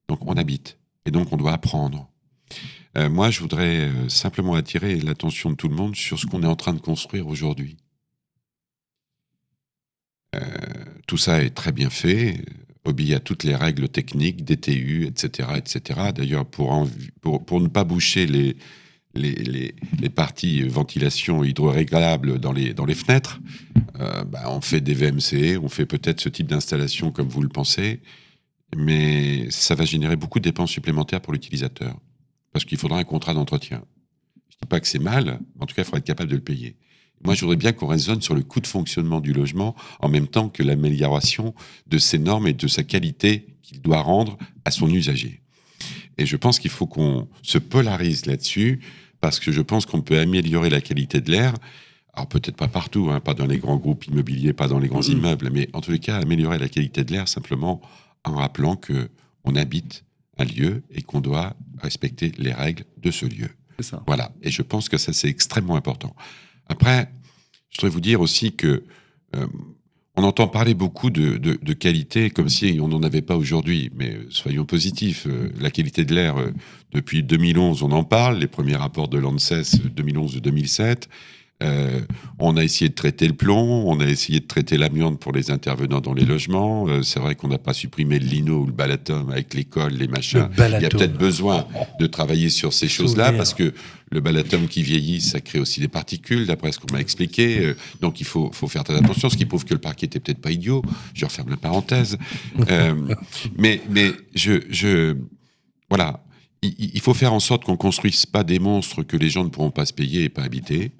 Donc, on habite. Et donc, on doit apprendre. Moi, je voudrais simplement attirer l'attention de tout le monde sur ce qu'on est en train de construire aujourd'hui. Tout ça est très bien fait, obéit à toutes les règles techniques, DTU, etc., etc. D'ailleurs, pour ne pas boucher les parties ventilation hydro-réglables dans les fenêtres, on fait des VMC, on fait peut-être ce type d'installation comme vous le pensez, mais ça va générer beaucoup de dépenses supplémentaires pour l'utilisateur. Parce qu'il faudra un contrat d'entretien. Je ne dis pas que c'est mal, mais en tout cas, il faudra être capable de le payer. Moi, je voudrais bien qu'on raisonne sur le coût de fonctionnement du logement en même temps que l'amélioration de ses normes et de sa qualité qu'il doit rendre à son usager. Et je pense qu'il faut qu'on se polarise là-dessus parce que je pense qu'on peut améliorer la qualité de l'air. Alors, peut-être pas partout, hein, pas dans les grands groupes immobiliers, pas dans les grands immeubles, mais en tous les cas, améliorer la qualité de l'air simplement en rappelant qu'on habite un lieu et qu'on doit respecter les règles de ce lieu. C'est ça. Voilà. Et je pense que ça, c'est extrêmement important. Après, je voudrais vous dire aussi que on entend parler beaucoup de qualité comme si on n'en avait pas aujourd'hui. Mais soyons positifs. La qualité de l'air, depuis 2011, on en parle. Les premiers rapports de l'ANSES 2011-2007. On a essayé de traiter le plomb, on a essayé de traiter l'amiante pour les intervenants dans les logements. C'est vrai qu'on n'a pas supprimé le lino ou le balatum avec l'école, les machins. Il y a peut-être besoin de travailler sur ces choses-là parce que le balatum qui vieillit, ça crée aussi des particules, d'après ce qu'on m'a expliqué. Donc il faut faire très attention, ce qui prouve que le parquet était peut-être pas idiot. Je referme la parenthèse. Mais voilà. Il faut faire en sorte qu'on construise pas des monstres que les gens ne pourront pas se payer et pas habiter.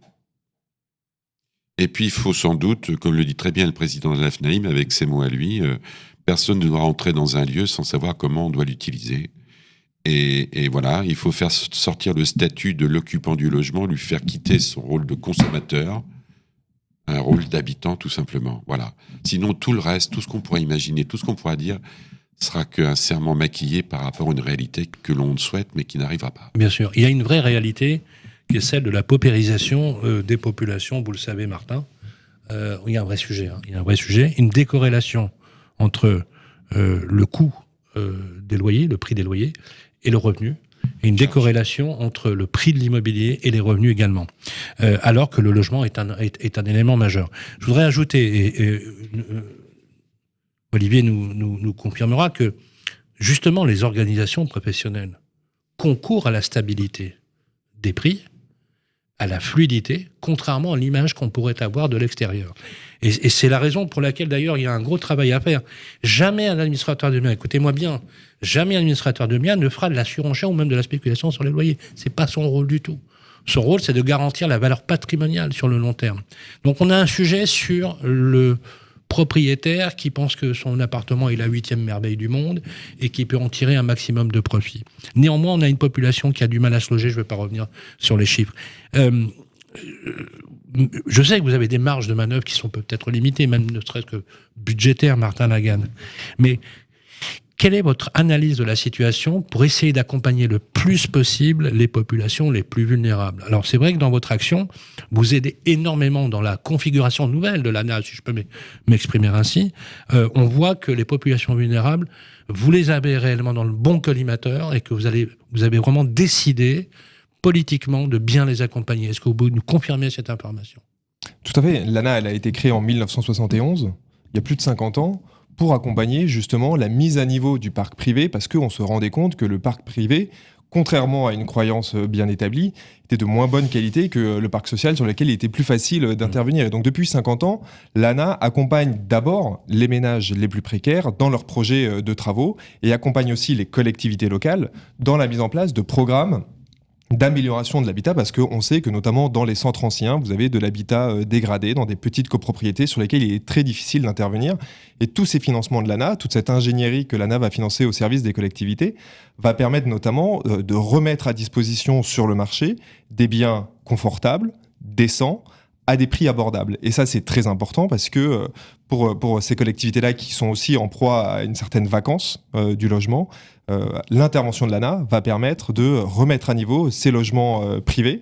Et puis, il faut sans doute, comme le dit très bien le président de la FNAIM, avec ses mots à lui, personne ne doit rentrer dans un lieu sans savoir comment on doit l'utiliser. Et voilà, il faut faire sortir le statut de l'occupant du logement, lui faire quitter son rôle de consommateur, un rôle d'habitant tout simplement. Voilà. Sinon, tout le reste, tout ce qu'on pourra imaginer, tout ce qu'on pourra dire, sera qu'un serment maquillé par rapport à une réalité que l'on souhaite, mais qui n'arrivera pas. Bien sûr. Il y a une vraie réalité qui est celle de la paupérisation des populations, vous le savez Martin, il y a un vrai sujet. Il y a un vrai sujet, une décorrélation entre le coût des loyers, le prix des loyers, et le revenu, et une décorrélation entre le prix de l'immobilier et les revenus également, alors que le logement est un élément majeur. Je voudrais ajouter, Olivier nous confirmera que justement les organisations professionnelles concourent à la stabilité des prix, à la fluidité, contrairement à l'image qu'on pourrait avoir de l'extérieur. Et c'est la raison pour laquelle, d'ailleurs, il y a un gros travail à faire. Jamais un administrateur de biens, écoutez-moi bien, jamais un administrateur de biens ne fera de la surenchère ou même de la spéculation sur les loyers. C'est pas son rôle du tout. Son rôle, c'est de garantir la valeur patrimoniale sur le long terme. Donc, on a un sujet sur le propriétaire qui pense que son appartement est la 8e merveille du monde et qui peut en tirer un maximum de profit. Néanmoins, on a une population qui a du mal à se loger. Je ne vais pas revenir sur les chiffres. Je sais que vous avez des marges de manœuvre qui sont peut-être limitées, même ne serait-ce que budgétaires, Martin Lagan. Mais quelle est votre analyse de la situation pour essayer d'accompagner le plus possible les populations les plus vulnérables? Alors c'est vrai que dans votre action, vous aidez énormément dans la configuration nouvelle de l'ANA, si je peux m'exprimer ainsi. On voit que les populations vulnérables, vous les avez réellement dans le bon collimateur et que vous avez vraiment décidé politiquement de bien les accompagner. Est-ce que vous pouvez nous confirmer cette information? Tout à fait. L'ANA, elle a été créée en 1971, il y a plus de 50 ans, pour accompagner justement la mise à niveau du parc privé, parce qu'on se rendait compte que le parc privé, contrairement à une croyance bien établie, était de moins bonne qualité que le parc social sur lequel il était plus facile d'intervenir. Et donc depuis 50 ans, l'ANA accompagne d'abord les ménages les plus précaires dans leurs projets de travaux et accompagne aussi les collectivités locales dans la mise en place de programmes d'amélioration de l'habitat, parce qu'on sait que notamment dans les centres anciens, vous avez de l'habitat dégradé dans des petites copropriétés sur lesquelles il est très difficile d'intervenir. Et tous ces financements de l'ANA, toute cette ingénierie que l'ANA va financer au service des collectivités, va permettre notamment de remettre à disposition sur le marché des biens confortables, décents, à des prix abordables. Et ça, c'est très important parce que pour ces collectivités-là qui sont aussi en proie à une certaine vacance du logement, l'intervention de l'ANA va permettre de remettre à niveau ces logements privés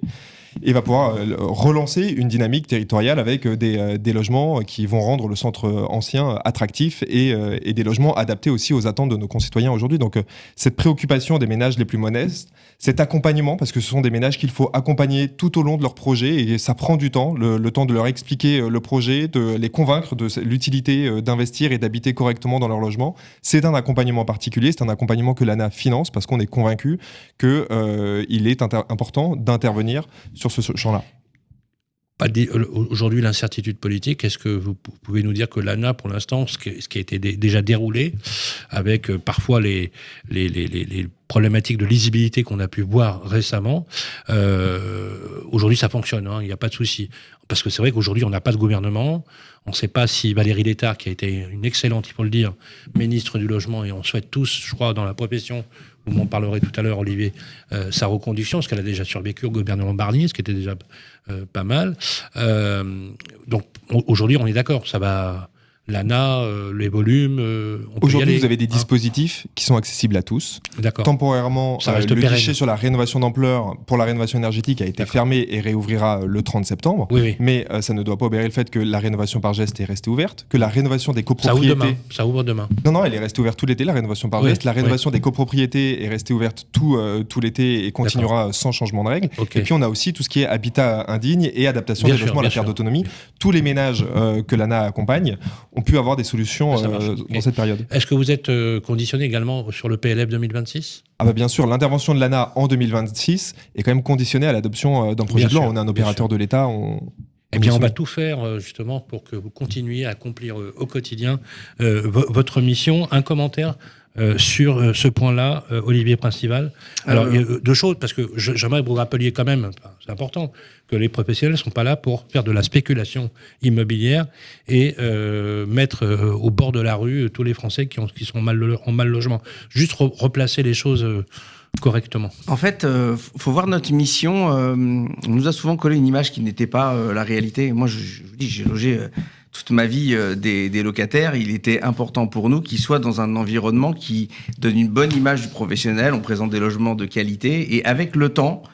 et va pouvoir relancer une dynamique territoriale avec des logements qui vont rendre le centre ancien attractif et des logements adaptés aussi aux attentes de nos concitoyens aujourd'hui. Donc cette préoccupation des ménages les plus modestes, cet accompagnement, parce que ce sont des ménages qu'il faut accompagner tout au long de leur projet et ça prend du temps, le temps de leur expliquer le projet, de les convaincre de l'utilité d'investir et d'habiter correctement dans leur logement. C'est un accompagnement particulier, c'est un accompagnement que l'ANA finance parce qu'on est convaincu qu'il est important d'intervenir sur ce champ-là. Aujourd'hui, l'incertitude politique, est-ce que vous pouvez nous dire que l'ANA, pour l'instant, ce qui a été déjà déroulé, avec parfois les problématiques de lisibilité qu'on a pu voir récemment, aujourd'hui ça fonctionne, il n'y a pas de souci. Parce que c'est vrai qu'aujourd'hui on n'a pas de gouvernement, on ne sait pas si Valérie Létard, qui a été une excellente, il faut le dire, ministre du Logement, et on souhaite tous, je crois, dans la profession, vous m'en parlerez tout à l'heure, Olivier, sa reconduction, parce qu'elle a déjà survécu au gouvernement Barnier, ce qui était déjà pas mal. Donc aujourd'hui, on est d'accord, ça va. l'ANA, les volumes, on peut y Aujourd'hui, aller, vous avez des dispositifs qui sont accessibles à tous. D'accord. Temporairement, Ça reste le pérenne. guichet sur la rénovation d'ampleur pour la rénovation énergétique a été fermé et réouvrira le 30 septembre. Oui. Mais ça ne doit pas obérer le fait que la rénovation par geste est restée ouverte, que la rénovation des Ça ouvre copropriétés... demain. Ça ouvre demain. Non, elle est restée ouverte tout l'été, la rénovation par Oui, geste. La rénovation des copropriétés est restée ouverte tout l'été et continuera sans changement de règles. Ok. Et puis on a aussi tout ce qui est habitat indigne et adaptation Bien des sûr, logements à la bien perte sûr. d'autonomie. Tous les ménages que l'ANA accompagne ont pu avoir des solutions Ça marche. dans cette période. Est-ce que vous êtes conditionné également sur le PLF 2026 ? Ah bah bien sûr, l'intervention de l'ANA en 2026 est quand même conditionnée à l'adoption d'un projet Bien de loi. sûr, On est un bien opérateur sûr. de l'État. Eh bien, on va tout faire justement pour que vous continuiez à accomplir au quotidien votre mission. Un commentaire sur ce point-là, Olivier Principal. Alors, il y a deux choses, parce que j'aimerais que vous rappeliez quand même, c'est important, que les professionnels ne sont pas là pour faire de la spéculation immobilière et mettre au bord de la rue tous les Français qui sont en mal logement. Juste replacer les choses correctement. En fait, faut voir notre mission. On nous a souvent collé une image qui n'était pas la réalité. Moi, je vous dis, j'ai logé toute ma vie des locataires. Il était important pour nous qu'ils soient dans un environnement qui donne une bonne image du professionnel. On présente des logements de qualité et avec le temps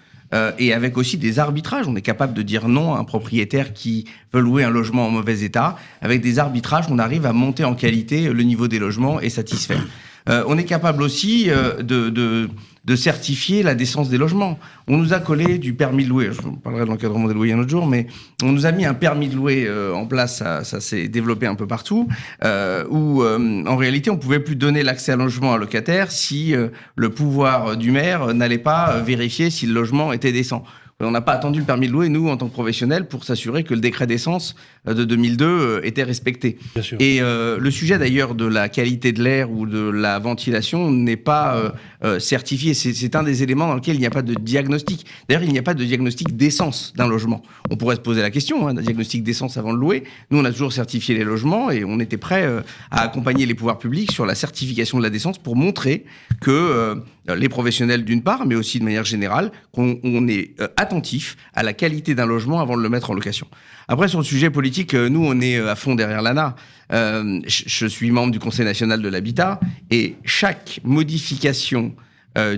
et avec aussi des arbitrages, on est capable de dire non à un propriétaire qui veut louer un logement en mauvais état. Avec des arbitrages, on arrive à monter en qualité le niveau des logements et satisfaire. On est capable aussi de certifier la décence des logements. On nous a collé du permis de louer. Je vous parlerai de l'encadrement des loyers un autre jour, mais on nous a mis un permis de louer en place. Ça s'est développé un peu partout, où en réalité, on pouvait plus donner l'accès à logement à un locataire si le pouvoir du maire n'allait pas vérifier si le logement était décent. On n'a pas attendu le permis de louer, nous, en tant que professionnels, pour s'assurer que le décret d'essence de 2002 était respecté. Bien sûr. Et le sujet, d'ailleurs, de la qualité de l'air ou de la ventilation n'est pas certifié. C'est un des éléments dans lequel il n'y a pas de diagnostic. D'ailleurs, il n'y a pas de diagnostic d'essence d'un logement. On pourrait se poser la question, d'un diagnostic d'essence avant de louer. Nous, on a toujours certifié les logements et on était prêt à accompagner les pouvoirs publics sur la certification de la décence pour montrer que les professionnels, d'une part, mais aussi de manière générale, qu'on est attentif à la qualité d'un logement avant de le mettre en location. Après, sur le sujet politique, nous, on est à fond derrière l'ANA. Je suis membre du Conseil national de l'habitat et chaque modification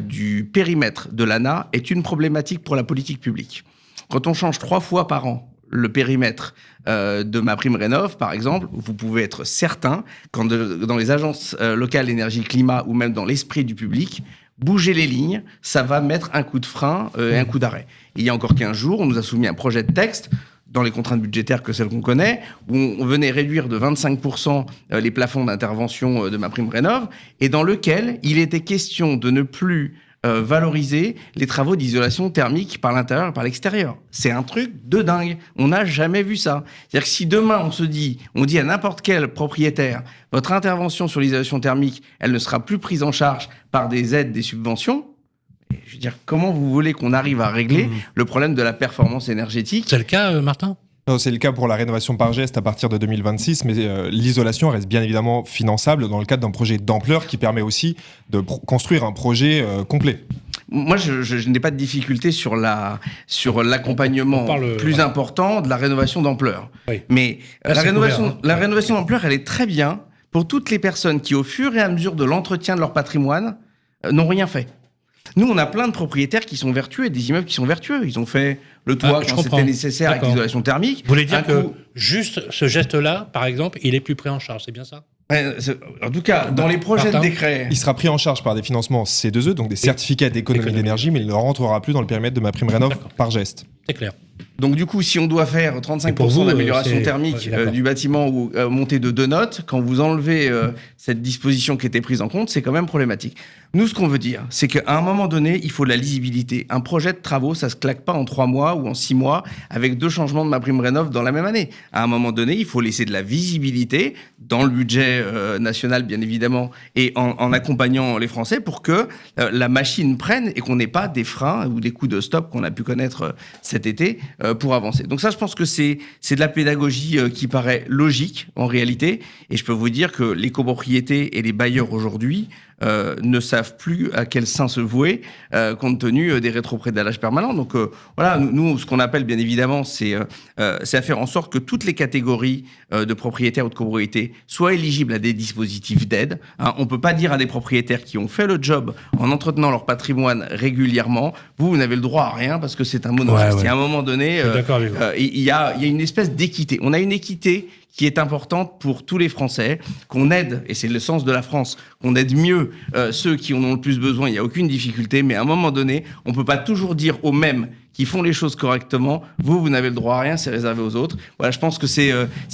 du périmètre de l'ANA est une problématique pour la politique publique. Quand on change 3 fois par an le périmètre de MaPrimeRénov', par exemple, vous pouvez être certain, quand dans les agences locales énergie-climat ou même dans l'esprit du public, bouger les lignes, ça va mettre un coup de frein et un coup d'arrêt. Il y a encore 15 jours, on nous a soumis un projet de texte dans les contraintes budgétaires que celles qu'on connaît, où on venait réduire de 25% les plafonds d'intervention de MaPrimeRénov', et dans lequel il était question de ne plus valoriser les travaux d'isolation thermique par l'intérieur et par l'extérieur. C'est un truc de dingue. On n'a jamais vu ça. C'est-à-dire que si demain on dit à n'importe quel propriétaire, votre intervention sur l'isolation thermique, elle ne sera plus prise en charge par des aides, des subventions, je veux dire, comment vous voulez qu'on arrive à régler le problème de la performance énergétique ? C'est le cas, Martin ? Non, c'est le cas pour la rénovation par geste à partir de 2026, mais l'isolation reste bien évidemment finançable dans le cadre d'un projet d'ampleur qui permet aussi de construire un projet complet. Moi, je n'ai pas de difficulté sur l'accompagnement plus important de la rénovation d'ampleur. Oui. Mais Là, la couvert, rénovation d'ampleur, elle est très bien pour toutes les personnes qui, au fur et à mesure de l'entretien de leur patrimoine, n'ont rien fait. Nous, on a plein de propriétaires qui sont vertueux et des immeubles qui sont vertueux. Ils ont fait le toit quand c'était nécessaire avec l'isolation thermique. Vous voulez dire que juste ce geste-là, par exemple, il est plus pris en charge, c'est bien ça ? En tout cas, dans les projets de décret... Il sera pris en charge par des financements C2E, donc des certificats d'économie d'énergie, mais il ne rentrera plus dans le périmètre de MaPrimeRénov' par geste. C'est clair. Donc du coup, si on doit faire 35% d'amélioration thermique du bâtiment ou monter de 2 notes, quand vous enlevez cette disposition qui était prise en compte, c'est quand même problématique. Nous, ce qu'on veut dire, c'est qu'à un moment donné, il faut de la lisibilité. Un projet de travaux, ça se claque pas en 3 mois ou en 6 mois avec 2 changements de MaPrimeRénov' dans la même année. À un moment donné, il faut laisser de la visibilité dans le budget national, bien évidemment, et en accompagnant les Français pour que la machine prenne et qu'on n'ait pas des freins ou des coups de stop qu'on a pu connaître cet été pour avancer. Donc ça, je pense que c'est de la pédagogie qui paraît logique en réalité. Et je peux vous dire que les copropriétés et les bailleurs aujourd'hui ne savent plus à quel saint se vouer, compte tenu des rétroprédalages permanents. Donc voilà, nous, ce qu'on appelle bien évidemment, c'est à faire en sorte que toutes les catégories de propriétaires ou de copropriétés soient éligibles à des dispositifs d'aide. Hein, on peut pas dire à des propriétaires qui ont fait le job en entretenant leur patrimoine régulièrement, vous n'avez le droit à rien parce que c'est un monoposte. Ouais. Et à un moment donné, il y a une espèce d'équité. On a une équité qui est importante pour tous les Français, qu'on aide, et c'est le sens de la France, qu'on aide mieux ceux qui en ont le plus besoin, il n'y a aucune difficulté, mais à un moment donné, on ne peut pas toujours dire aux mêmes qui font les choses correctement, vous n'avez le droit à rien, c'est réservé aux autres. Voilà, je pense que c'est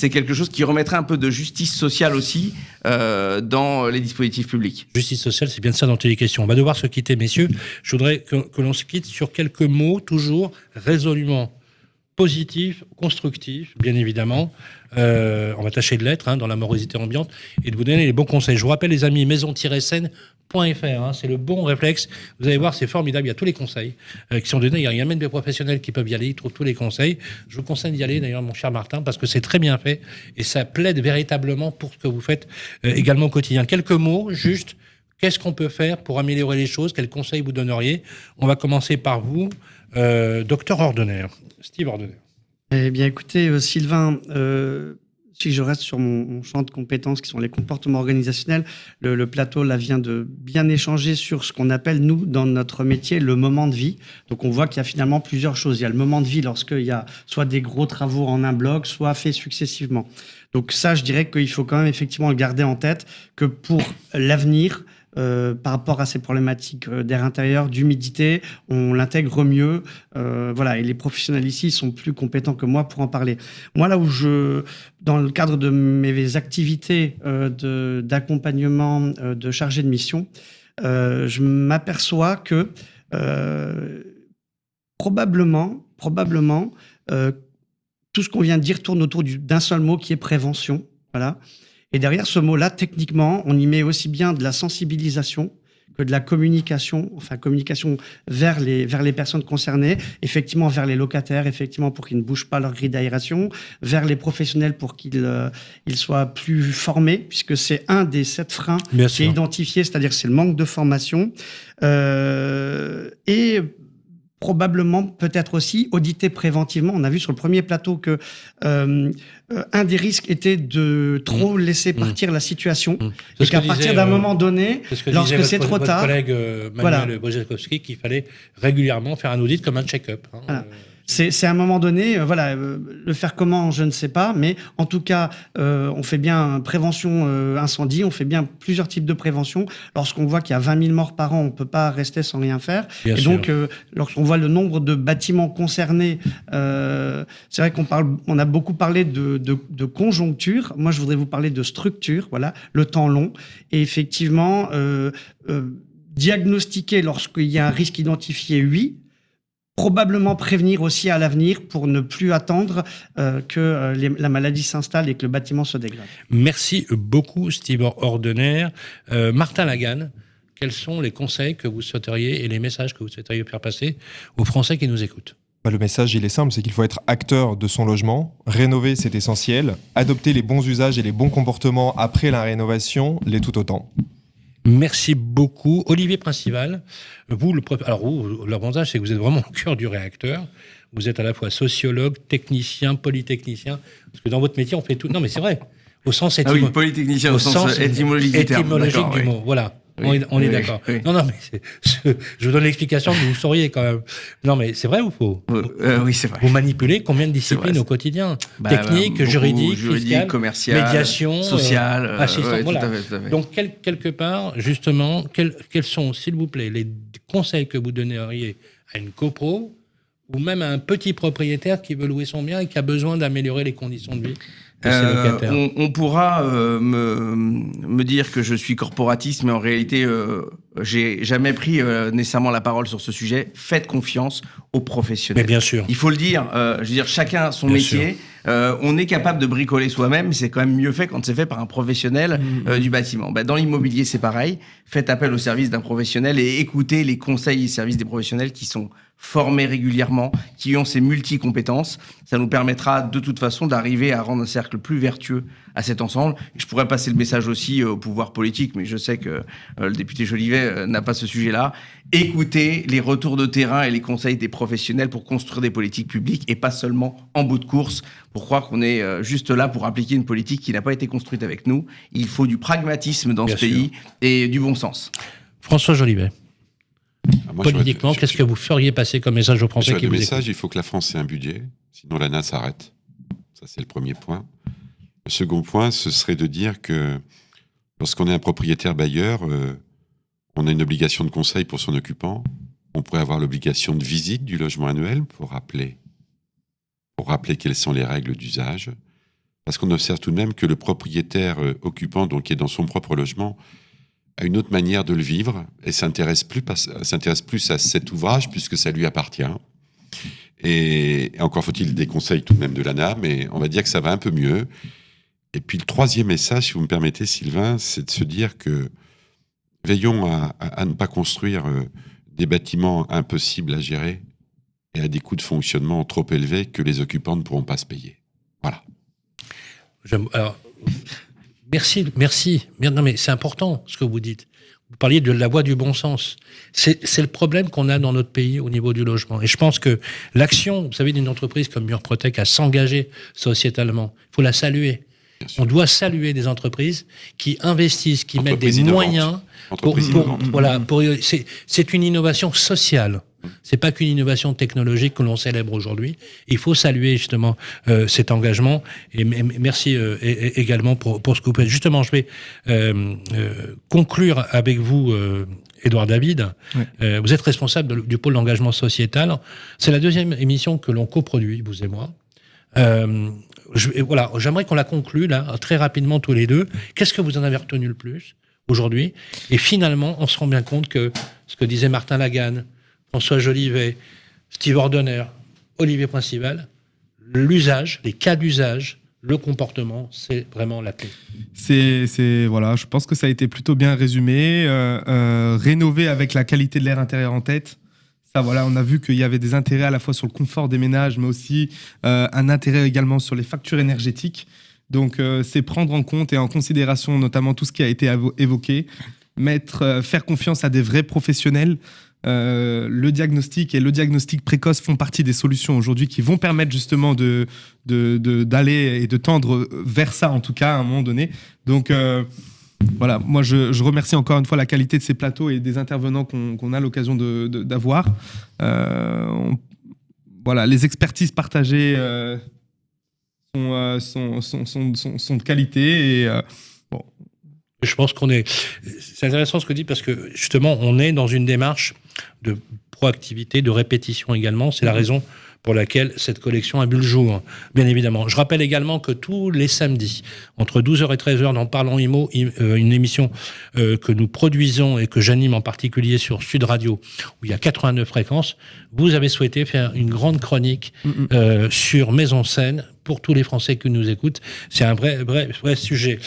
quelque chose qui remettrait un peu de justice sociale aussi dans les dispositifs publics. Justice sociale, c'est bien de ça dont il est question. On va devoir se quitter, messieurs. Je voudrais que l'on se quitte sur quelques mots, toujours résolument positif, constructif, bien évidemment. On va tâcher de l'être dans la morosité ambiante et de vous donner les bons conseils. Je vous rappelle, les amis, maison-scène.fr, c'est le bon réflexe. Vous allez voir, c'est formidable. Il y a tous les conseils qui sont donnés. Il y a même des professionnels qui peuvent y aller. Ils trouvent tous les conseils. Je vous conseille d'y aller, d'ailleurs, mon cher Martin, parce que c'est très bien fait et ça plaide véritablement pour ce que vous faites également au quotidien. Quelques mots, juste. Qu'est-ce qu'on peut faire pour améliorer les choses? Quels conseils vous donneriez? On va commencer par vous, docteur Ordener, Steve Ordener. Eh bien, écoutez, Sylvain, si je reste sur mon champ de compétences qui sont les comportements organisationnels, le plateau là vient de bien échanger sur ce qu'on appelle, nous, dans notre métier, le moment de vie. Donc, on voit qu'il y a finalement plusieurs choses. Il y a le moment de vie lorsqu'il y a soit des gros travaux en un bloc, soit fait successivement. Donc ça, je dirais qu'il faut quand même effectivement le garder en tête, que pour l'avenir, par rapport à ces problématiques d'air intérieur, d'humidité, on l'intègre mieux. Voilà, et les professionnels ici sont plus compétents que moi pour en parler. Moi, là où dans le cadre de mes activités d'accompagnement de chargé de mission, je m'aperçois que probablement, tout ce qu'on vient de dire tourne autour d'un seul mot qui est prévention. Voilà. Et derrière ce mot-là, techniquement, on y met aussi bien de la sensibilisation que de la communication, enfin communication vers les personnes concernées, effectivement vers les locataires, effectivement pour qu'ils ne bougent pas leur grille d'aération, vers les professionnels pour qu'ils soient plus formés, puisque c'est un des 7 freins qui est identifié, c'est-à-dire c'est le manque de formation. Et probablement, peut-être aussi, auditer préventivement. On a vu sur le premier plateau que un des risques était de trop laisser partir la situation et qu'à partir d'un moment donné, lorsque c'est trop tard... Votre collègue Manuel Bojakowski, qu'il fallait régulièrement faire un audit comme un check-up. Voilà. C'est à un moment donné, le faire comment, je ne sais pas, mais en tout cas, on fait bien prévention incendie, on fait bien plusieurs types de prévention. Lorsqu'on voit qu'il y a 20 000 morts par an, on ne peut pas rester sans rien faire. Bien sûr. Donc, lorsqu'on voit le nombre de bâtiments concernés, c'est vrai on a beaucoup parlé de conjoncture. Moi, je voudrais vous parler de structure, voilà, le temps long. Et effectivement, diagnostiquer lorsqu'il y a un risque identifié, oui. Probablement prévenir aussi à l'avenir pour ne plus attendre que la maladie s'installe et que le bâtiment se dégrade. Merci beaucoup, Steve Ordener. Martin Lagan, quels sont les conseils que vous souhaiteriez et les messages que vous souhaiteriez faire passer aux Français qui nous écoutent? Le message, il est simple, c'est qu'il faut être acteur de son logement. Rénover, c'est essentiel. Adopter les bons usages et les bons comportements après la rénovation, les tout autant. Merci beaucoup. Olivier Principal, vous, l'avantage, c'est que vous êtes vraiment au cœur du réacteur. Vous êtes à la fois sociologue, technicien, polytechnicien, parce que dans votre métier, on fait tout. Non, mais c'est vrai. Au sens polytechnicien au sens étymologique du mot. Voilà. Oui, on est d'accord. Oui. Non, mais je vous donne l'explication que vous sauriez quand même. Non, mais c'est vrai ou faux? Oui, c'est vrai. Vous manipulez combien de disciplines au quotidien? Technique, juridique, fiscale, commercial, médiation, sociale, assistance. Voilà. Tout à fait. Donc, quelque part, justement, quels sont, s'il vous plaît, les conseils que vous donneriez à une copro ou même à un petit propriétaire qui veut louer son bien et qui a besoin d'améliorer les conditions de vie? On pourra me dire que je suis corporatiste, mais en réalité, j'ai jamais pris nécessairement la parole sur ce sujet. Faites confiance aux professionnels. Mais bien sûr. Il faut le dire. Je veux dire, chacun son métier. On est capable de bricoler soi-même, mais c'est quand même mieux fait quand c'est fait par un professionnel du bâtiment. Dans l'immobilier, c'est pareil. Faites appel au service d'un professionnel et écoutez les conseils et services des professionnels qui sont formés régulièrement, qui ont ces multi-compétences. Ça nous permettra de toute façon d'arriver à rendre un cercle plus vertueux à cet ensemble. Et je pourrais passer le message aussi au pouvoir politique, mais je sais que le député Jolivet n'a pas ce sujet-là. Écoutez les retours de terrain et les conseils des professionnels pour construire des politiques publiques et pas seulement en bout de course pour croire qu'on est juste là pour appliquer une politique qui n'a pas été construite avec nous. Il faut du pragmatisme dans ce pays et du bon sens. François Jolivet. Politiquement, qu'est-ce que vous feriez passer comme message aux Français qui vous écoutent ? Il faut que la France ait un budget, sinon l'ANA s'arrête. Ça, c'est le premier point. Le second point, ce serait de dire que lorsqu'on est un propriétaire bailleur, on a une obligation de conseil pour son occupant. On pourrait avoir l'obligation de visite du logement annuel pour rappeler quelles sont les règles d'usage. Parce qu'on observe tout de même que le propriétaire occupant, donc qui est dans son propre logement, a une autre manière de le vivre et s'intéresse plus à cet ouvrage puisque ça lui appartient. Et encore faut-il des conseils tout de même de l'ANA, mais on va dire que ça va un peu mieux. Et puis le troisième message, si vous me permettez, Sylvain, c'est de se dire que veillons à ne pas construire des bâtiments impossibles à gérer et à des coûts de fonctionnement trop élevés que les occupants ne pourront pas se payer. Voilà. Alors, merci. Non, mais c'est important ce que vous dites. Vous parliez de la voie du bon sens. C'est le problème qu'on a dans notre pays au niveau du logement. Et je pense que l'action, vous savez, d'une entreprise comme Murprotec à s'engager sociétalement, il faut la saluer. On doit saluer des entreprises qui investissent, qui mettent des moyens. C'est une innovation sociale. C'est pas qu'une innovation technologique que l'on célèbre aujourd'hui. Il faut saluer justement cet engagement et merci également pour ce que vous faites. Justement, je vais conclure avec vous, Édouard David. Ouais. Vous êtes responsable du pôle d'engagement sociétal. C'est la deuxième émission que l'on coproduit, vous et moi. J'aimerais qu'on la conclue là très rapidement tous les deux. Qu'est-ce que vous en avez retenu le plus aujourd'hui ? Et finalement, on se rend bien compte que ce que disait Martin Lagarde, François Jolivet, Steve Ordener, Olivier Principal, l'usage, les cas d'usage, le comportement, c'est vraiment la clé. Je pense que ça a été plutôt bien résumé. Rénover avec la qualité de l'air intérieur en tête. Ça, on a vu qu'il y avait des intérêts à la fois sur le confort des ménages, mais aussi un intérêt également sur les factures énergétiques. Donc, c'est prendre en compte et en considération notamment tout ce qui a été évoqué, faire confiance à des vrais professionnels. Le diagnostic et le diagnostic précoce font partie des solutions aujourd'hui qui vont permettre justement d'aller et de tendre vers ça, en tout cas, à un moment donné. Donc, moi, je remercie encore une fois la qualité de ces plateaux et des intervenants qu'on a l'occasion d'avoir. Les expertises partagées sont de qualité et je pense c'est intéressant ce que dit parce que justement on est dans une démarche de proactivité, de répétition également. C'est la raison pour laquelle cette collection a vu le jour, bien évidemment. Je rappelle également que tous les samedis, entre 12h et 13h, dans Parlons Immo, une émission que nous produisons et que j'anime en particulier sur Sud Radio, où il y a 89 fréquences, vous avez souhaité faire une grande chronique sur Maison Scène pour tous les Français qui nous écoutent. C'est un vrai sujet.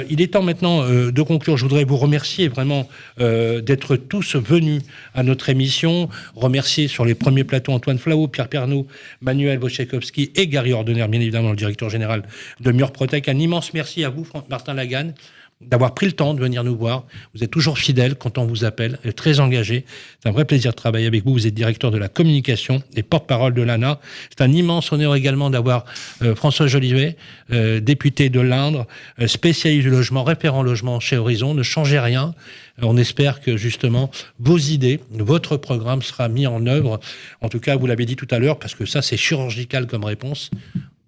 Il est temps maintenant de conclure. Je voudrais vous remercier vraiment d'être tous venus à notre émission. Remercier sur les premiers plateaux Antoine Flahault, Pierre Pernaut, Manuel Wojciechowski et Gary Ordener, bien évidemment le directeur général de Murprotec. Un immense merci à vous, Martin Lagarde, d'avoir pris le temps de venir nous voir. Vous êtes toujours fidèle quand on vous appelle, et très engagé. C'est un vrai plaisir de travailler avec vous. Vous êtes directeur de la communication et porte-parole de l'ANA. C'est un immense honneur également d'avoir François Jolivet, député de l'Indre, spécialiste du logement, référent logement chez Horizon. Ne changez rien. On espère que justement vos idées, votre programme sera mis en œuvre. En tout cas, vous l'avez dit tout à l'heure, parce que ça c'est chirurgical comme réponse.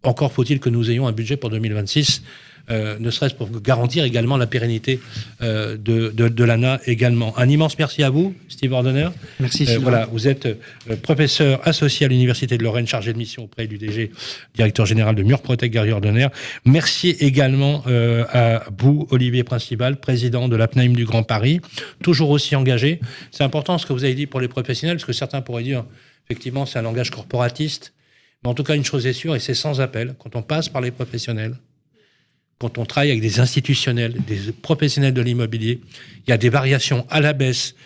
Encore faut-il que nous ayons un budget pour 2026. Ne serait-ce pour garantir également la pérennité de l'ANA également. Un immense merci à vous, Steve Ordener. Merci, Sylvain. Vous êtes professeur associé à l'Université de Lorraine, chargé de mission auprès du DG, directeur général de Murprotec, Gary Ordener. Merci également à vous, Olivier Principal, président de la PNAIM du Grand Paris, toujours aussi engagé. C'est important ce que vous avez dit pour les professionnels, parce que certains pourraient dire, effectivement, c'est un langage corporatiste. Mais en tout cas, une chose est sûre, et c'est sans appel, quand on passe par les professionnels, quand on travaille avec des institutionnels, des professionnels de l'immobilier, il y a des variations à la baisse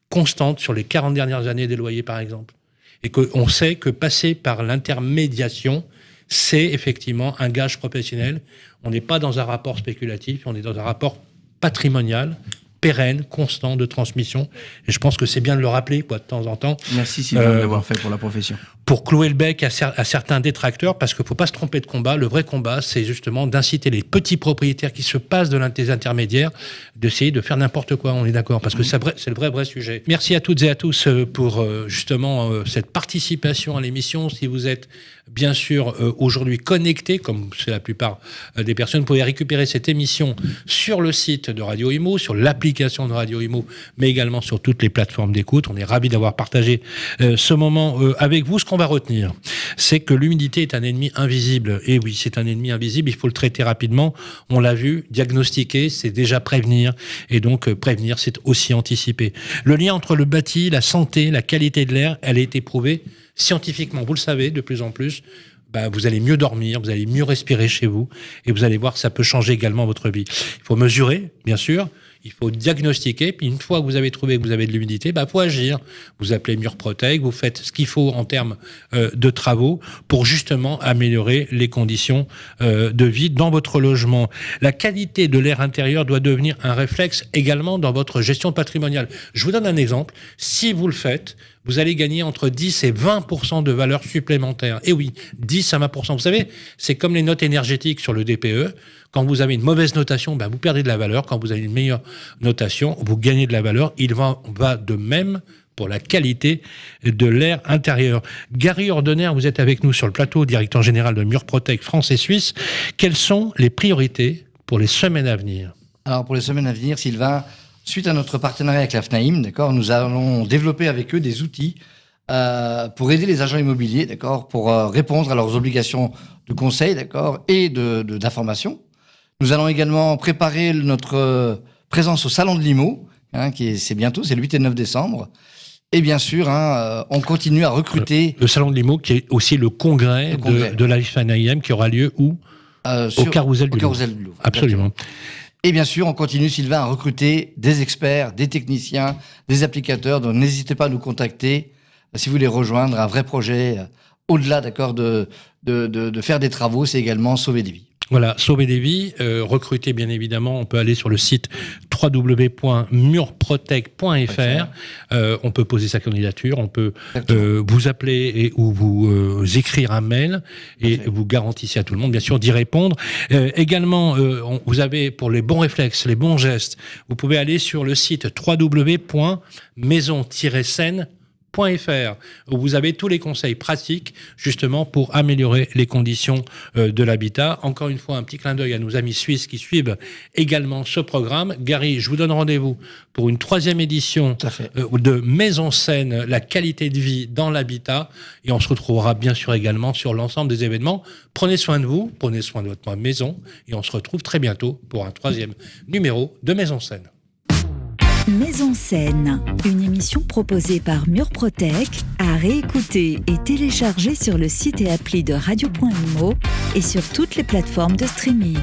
constantes sur les 40 dernières années des loyers, par exemple. et qu'on sait que passer par l'intermédiation, c'est effectivement un gage professionnel. On n'est pas dans un rapport spéculatif, on est dans un rapport patrimonial, pérenne, constant de transmission. Et je pense que c'est bien de le rappeler, de temps en temps. Merci Sylvain de l'avoir fait pour la profession. Pour clouer le bec à certains détracteurs, parce qu'il ne faut pas se tromper de combat. Le vrai combat, c'est justement d'inciter les petits propriétaires qui se passent des intermédiaires, d'essayer de faire n'importe quoi, on est d'accord, parce que c'est le vrai sujet. Merci à toutes et à tous pour justement cette participation à l'émission. Si vous êtes bien sûr aujourd'hui connectés, comme c'est la plupart des personnes, vous pouvez récupérer cette émission sur le site de Radio Imo, sur l'application de Radio Imo, mais également sur toutes les plateformes d'écoute. On est ravis d'avoir partagé ce moment avec vous. Ce qu'on va retenir, c'est que l'humidité est un ennemi invisible. Et oui, c'est un ennemi invisible, il faut le traiter rapidement. On l'a vu, diagnostiquer, c'est déjà prévenir. Et donc, prévenir, c'est aussi anticiper. Le lien entre le bâti, la santé, la qualité de l'air, elle a été prouvée scientifiquement. Vous le savez, de plus en plus, vous allez mieux dormir, vous allez mieux respirer chez vous, et vous allez voir que ça peut changer également votre vie. Il faut mesurer, bien sûr, il faut diagnostiquer, puis une fois que vous avez trouvé que vous avez de l'humidité, faut agir. Vous appelez Murprotec, vous faites ce qu'il faut en termes de travaux pour justement améliorer les conditions de vie dans votre logement. La qualité de l'air intérieur doit devenir un réflexe également dans votre gestion patrimoniale. Je vous donne un exemple. Si vous le faites, vous allez gagner entre 10 et 20% de valeur supplémentaire. Et oui, 10 à 20%. Vous savez, c'est comme les notes énergétiques sur le DPE. Quand vous avez une mauvaise notation, vous perdez de la valeur. Quand vous avez une meilleure notation, vous gagnez de la valeur. Il va de même pour la qualité de l'air intérieur. Gary Ordener, vous êtes avec nous sur le plateau, directeur général de Murprotec France et Suisse. Quelles sont les priorités pour les semaines à venir ? Alors, pour les semaines à venir, Sylvain, suite à notre partenariat avec la FNAIM, d'accord, nous allons développer avec eux des outils pour aider les agents immobiliers, d'accord, pour répondre à leurs obligations de conseil, d'accord, et d'information. Nous allons également préparer notre présence au Salon de l'IMO, c'est bientôt, c'est le 8 et 9 décembre. Et bien sûr, on continue à recruter... Le Salon de l'IMO, qui est aussi le congrès de la FNAIM, qui aura lieu où au Carrousel du Louvre. Absolument. Exactement. Et bien sûr, on continue, Sylvain, à recruter des experts, des techniciens, des applicateurs. Donc, n'hésitez pas à nous contacter si vous voulez rejoindre un vrai projet. Au-delà, d'accord, de faire des travaux, c'est également sauver des vies. Voilà, sauver des vies, recruter bien évidemment, on peut aller sur le site www.murprotec.fr, on peut poser sa candidature, on peut vous appeler ou vous écrire un mail et vous garantissez à tout le monde bien sûr d'y répondre. Également, vous avez pour les bons réflexes, les bons gestes, vous pouvez aller sur le site www.maison-scène.fr où vous avez tous les conseils pratiques justement pour améliorer les conditions de l'habitat. Encore une fois, un petit clin d'œil à nos amis suisses qui suivent également ce programme. Gary, je vous donne rendez-vous pour une 3e édition de Maison Scène, la qualité de vie dans l'habitat, et on se retrouvera bien sûr également sur l'ensemble des événements. Prenez soin de vous, prenez soin de votre maison, et on se retrouve très bientôt pour un 3e numéro de Maison Scène. Maison Scène, une émission proposée par Murprotec, à réécouter et télécharger sur le site et appli de Radio.imo et sur toutes les plateformes de streaming.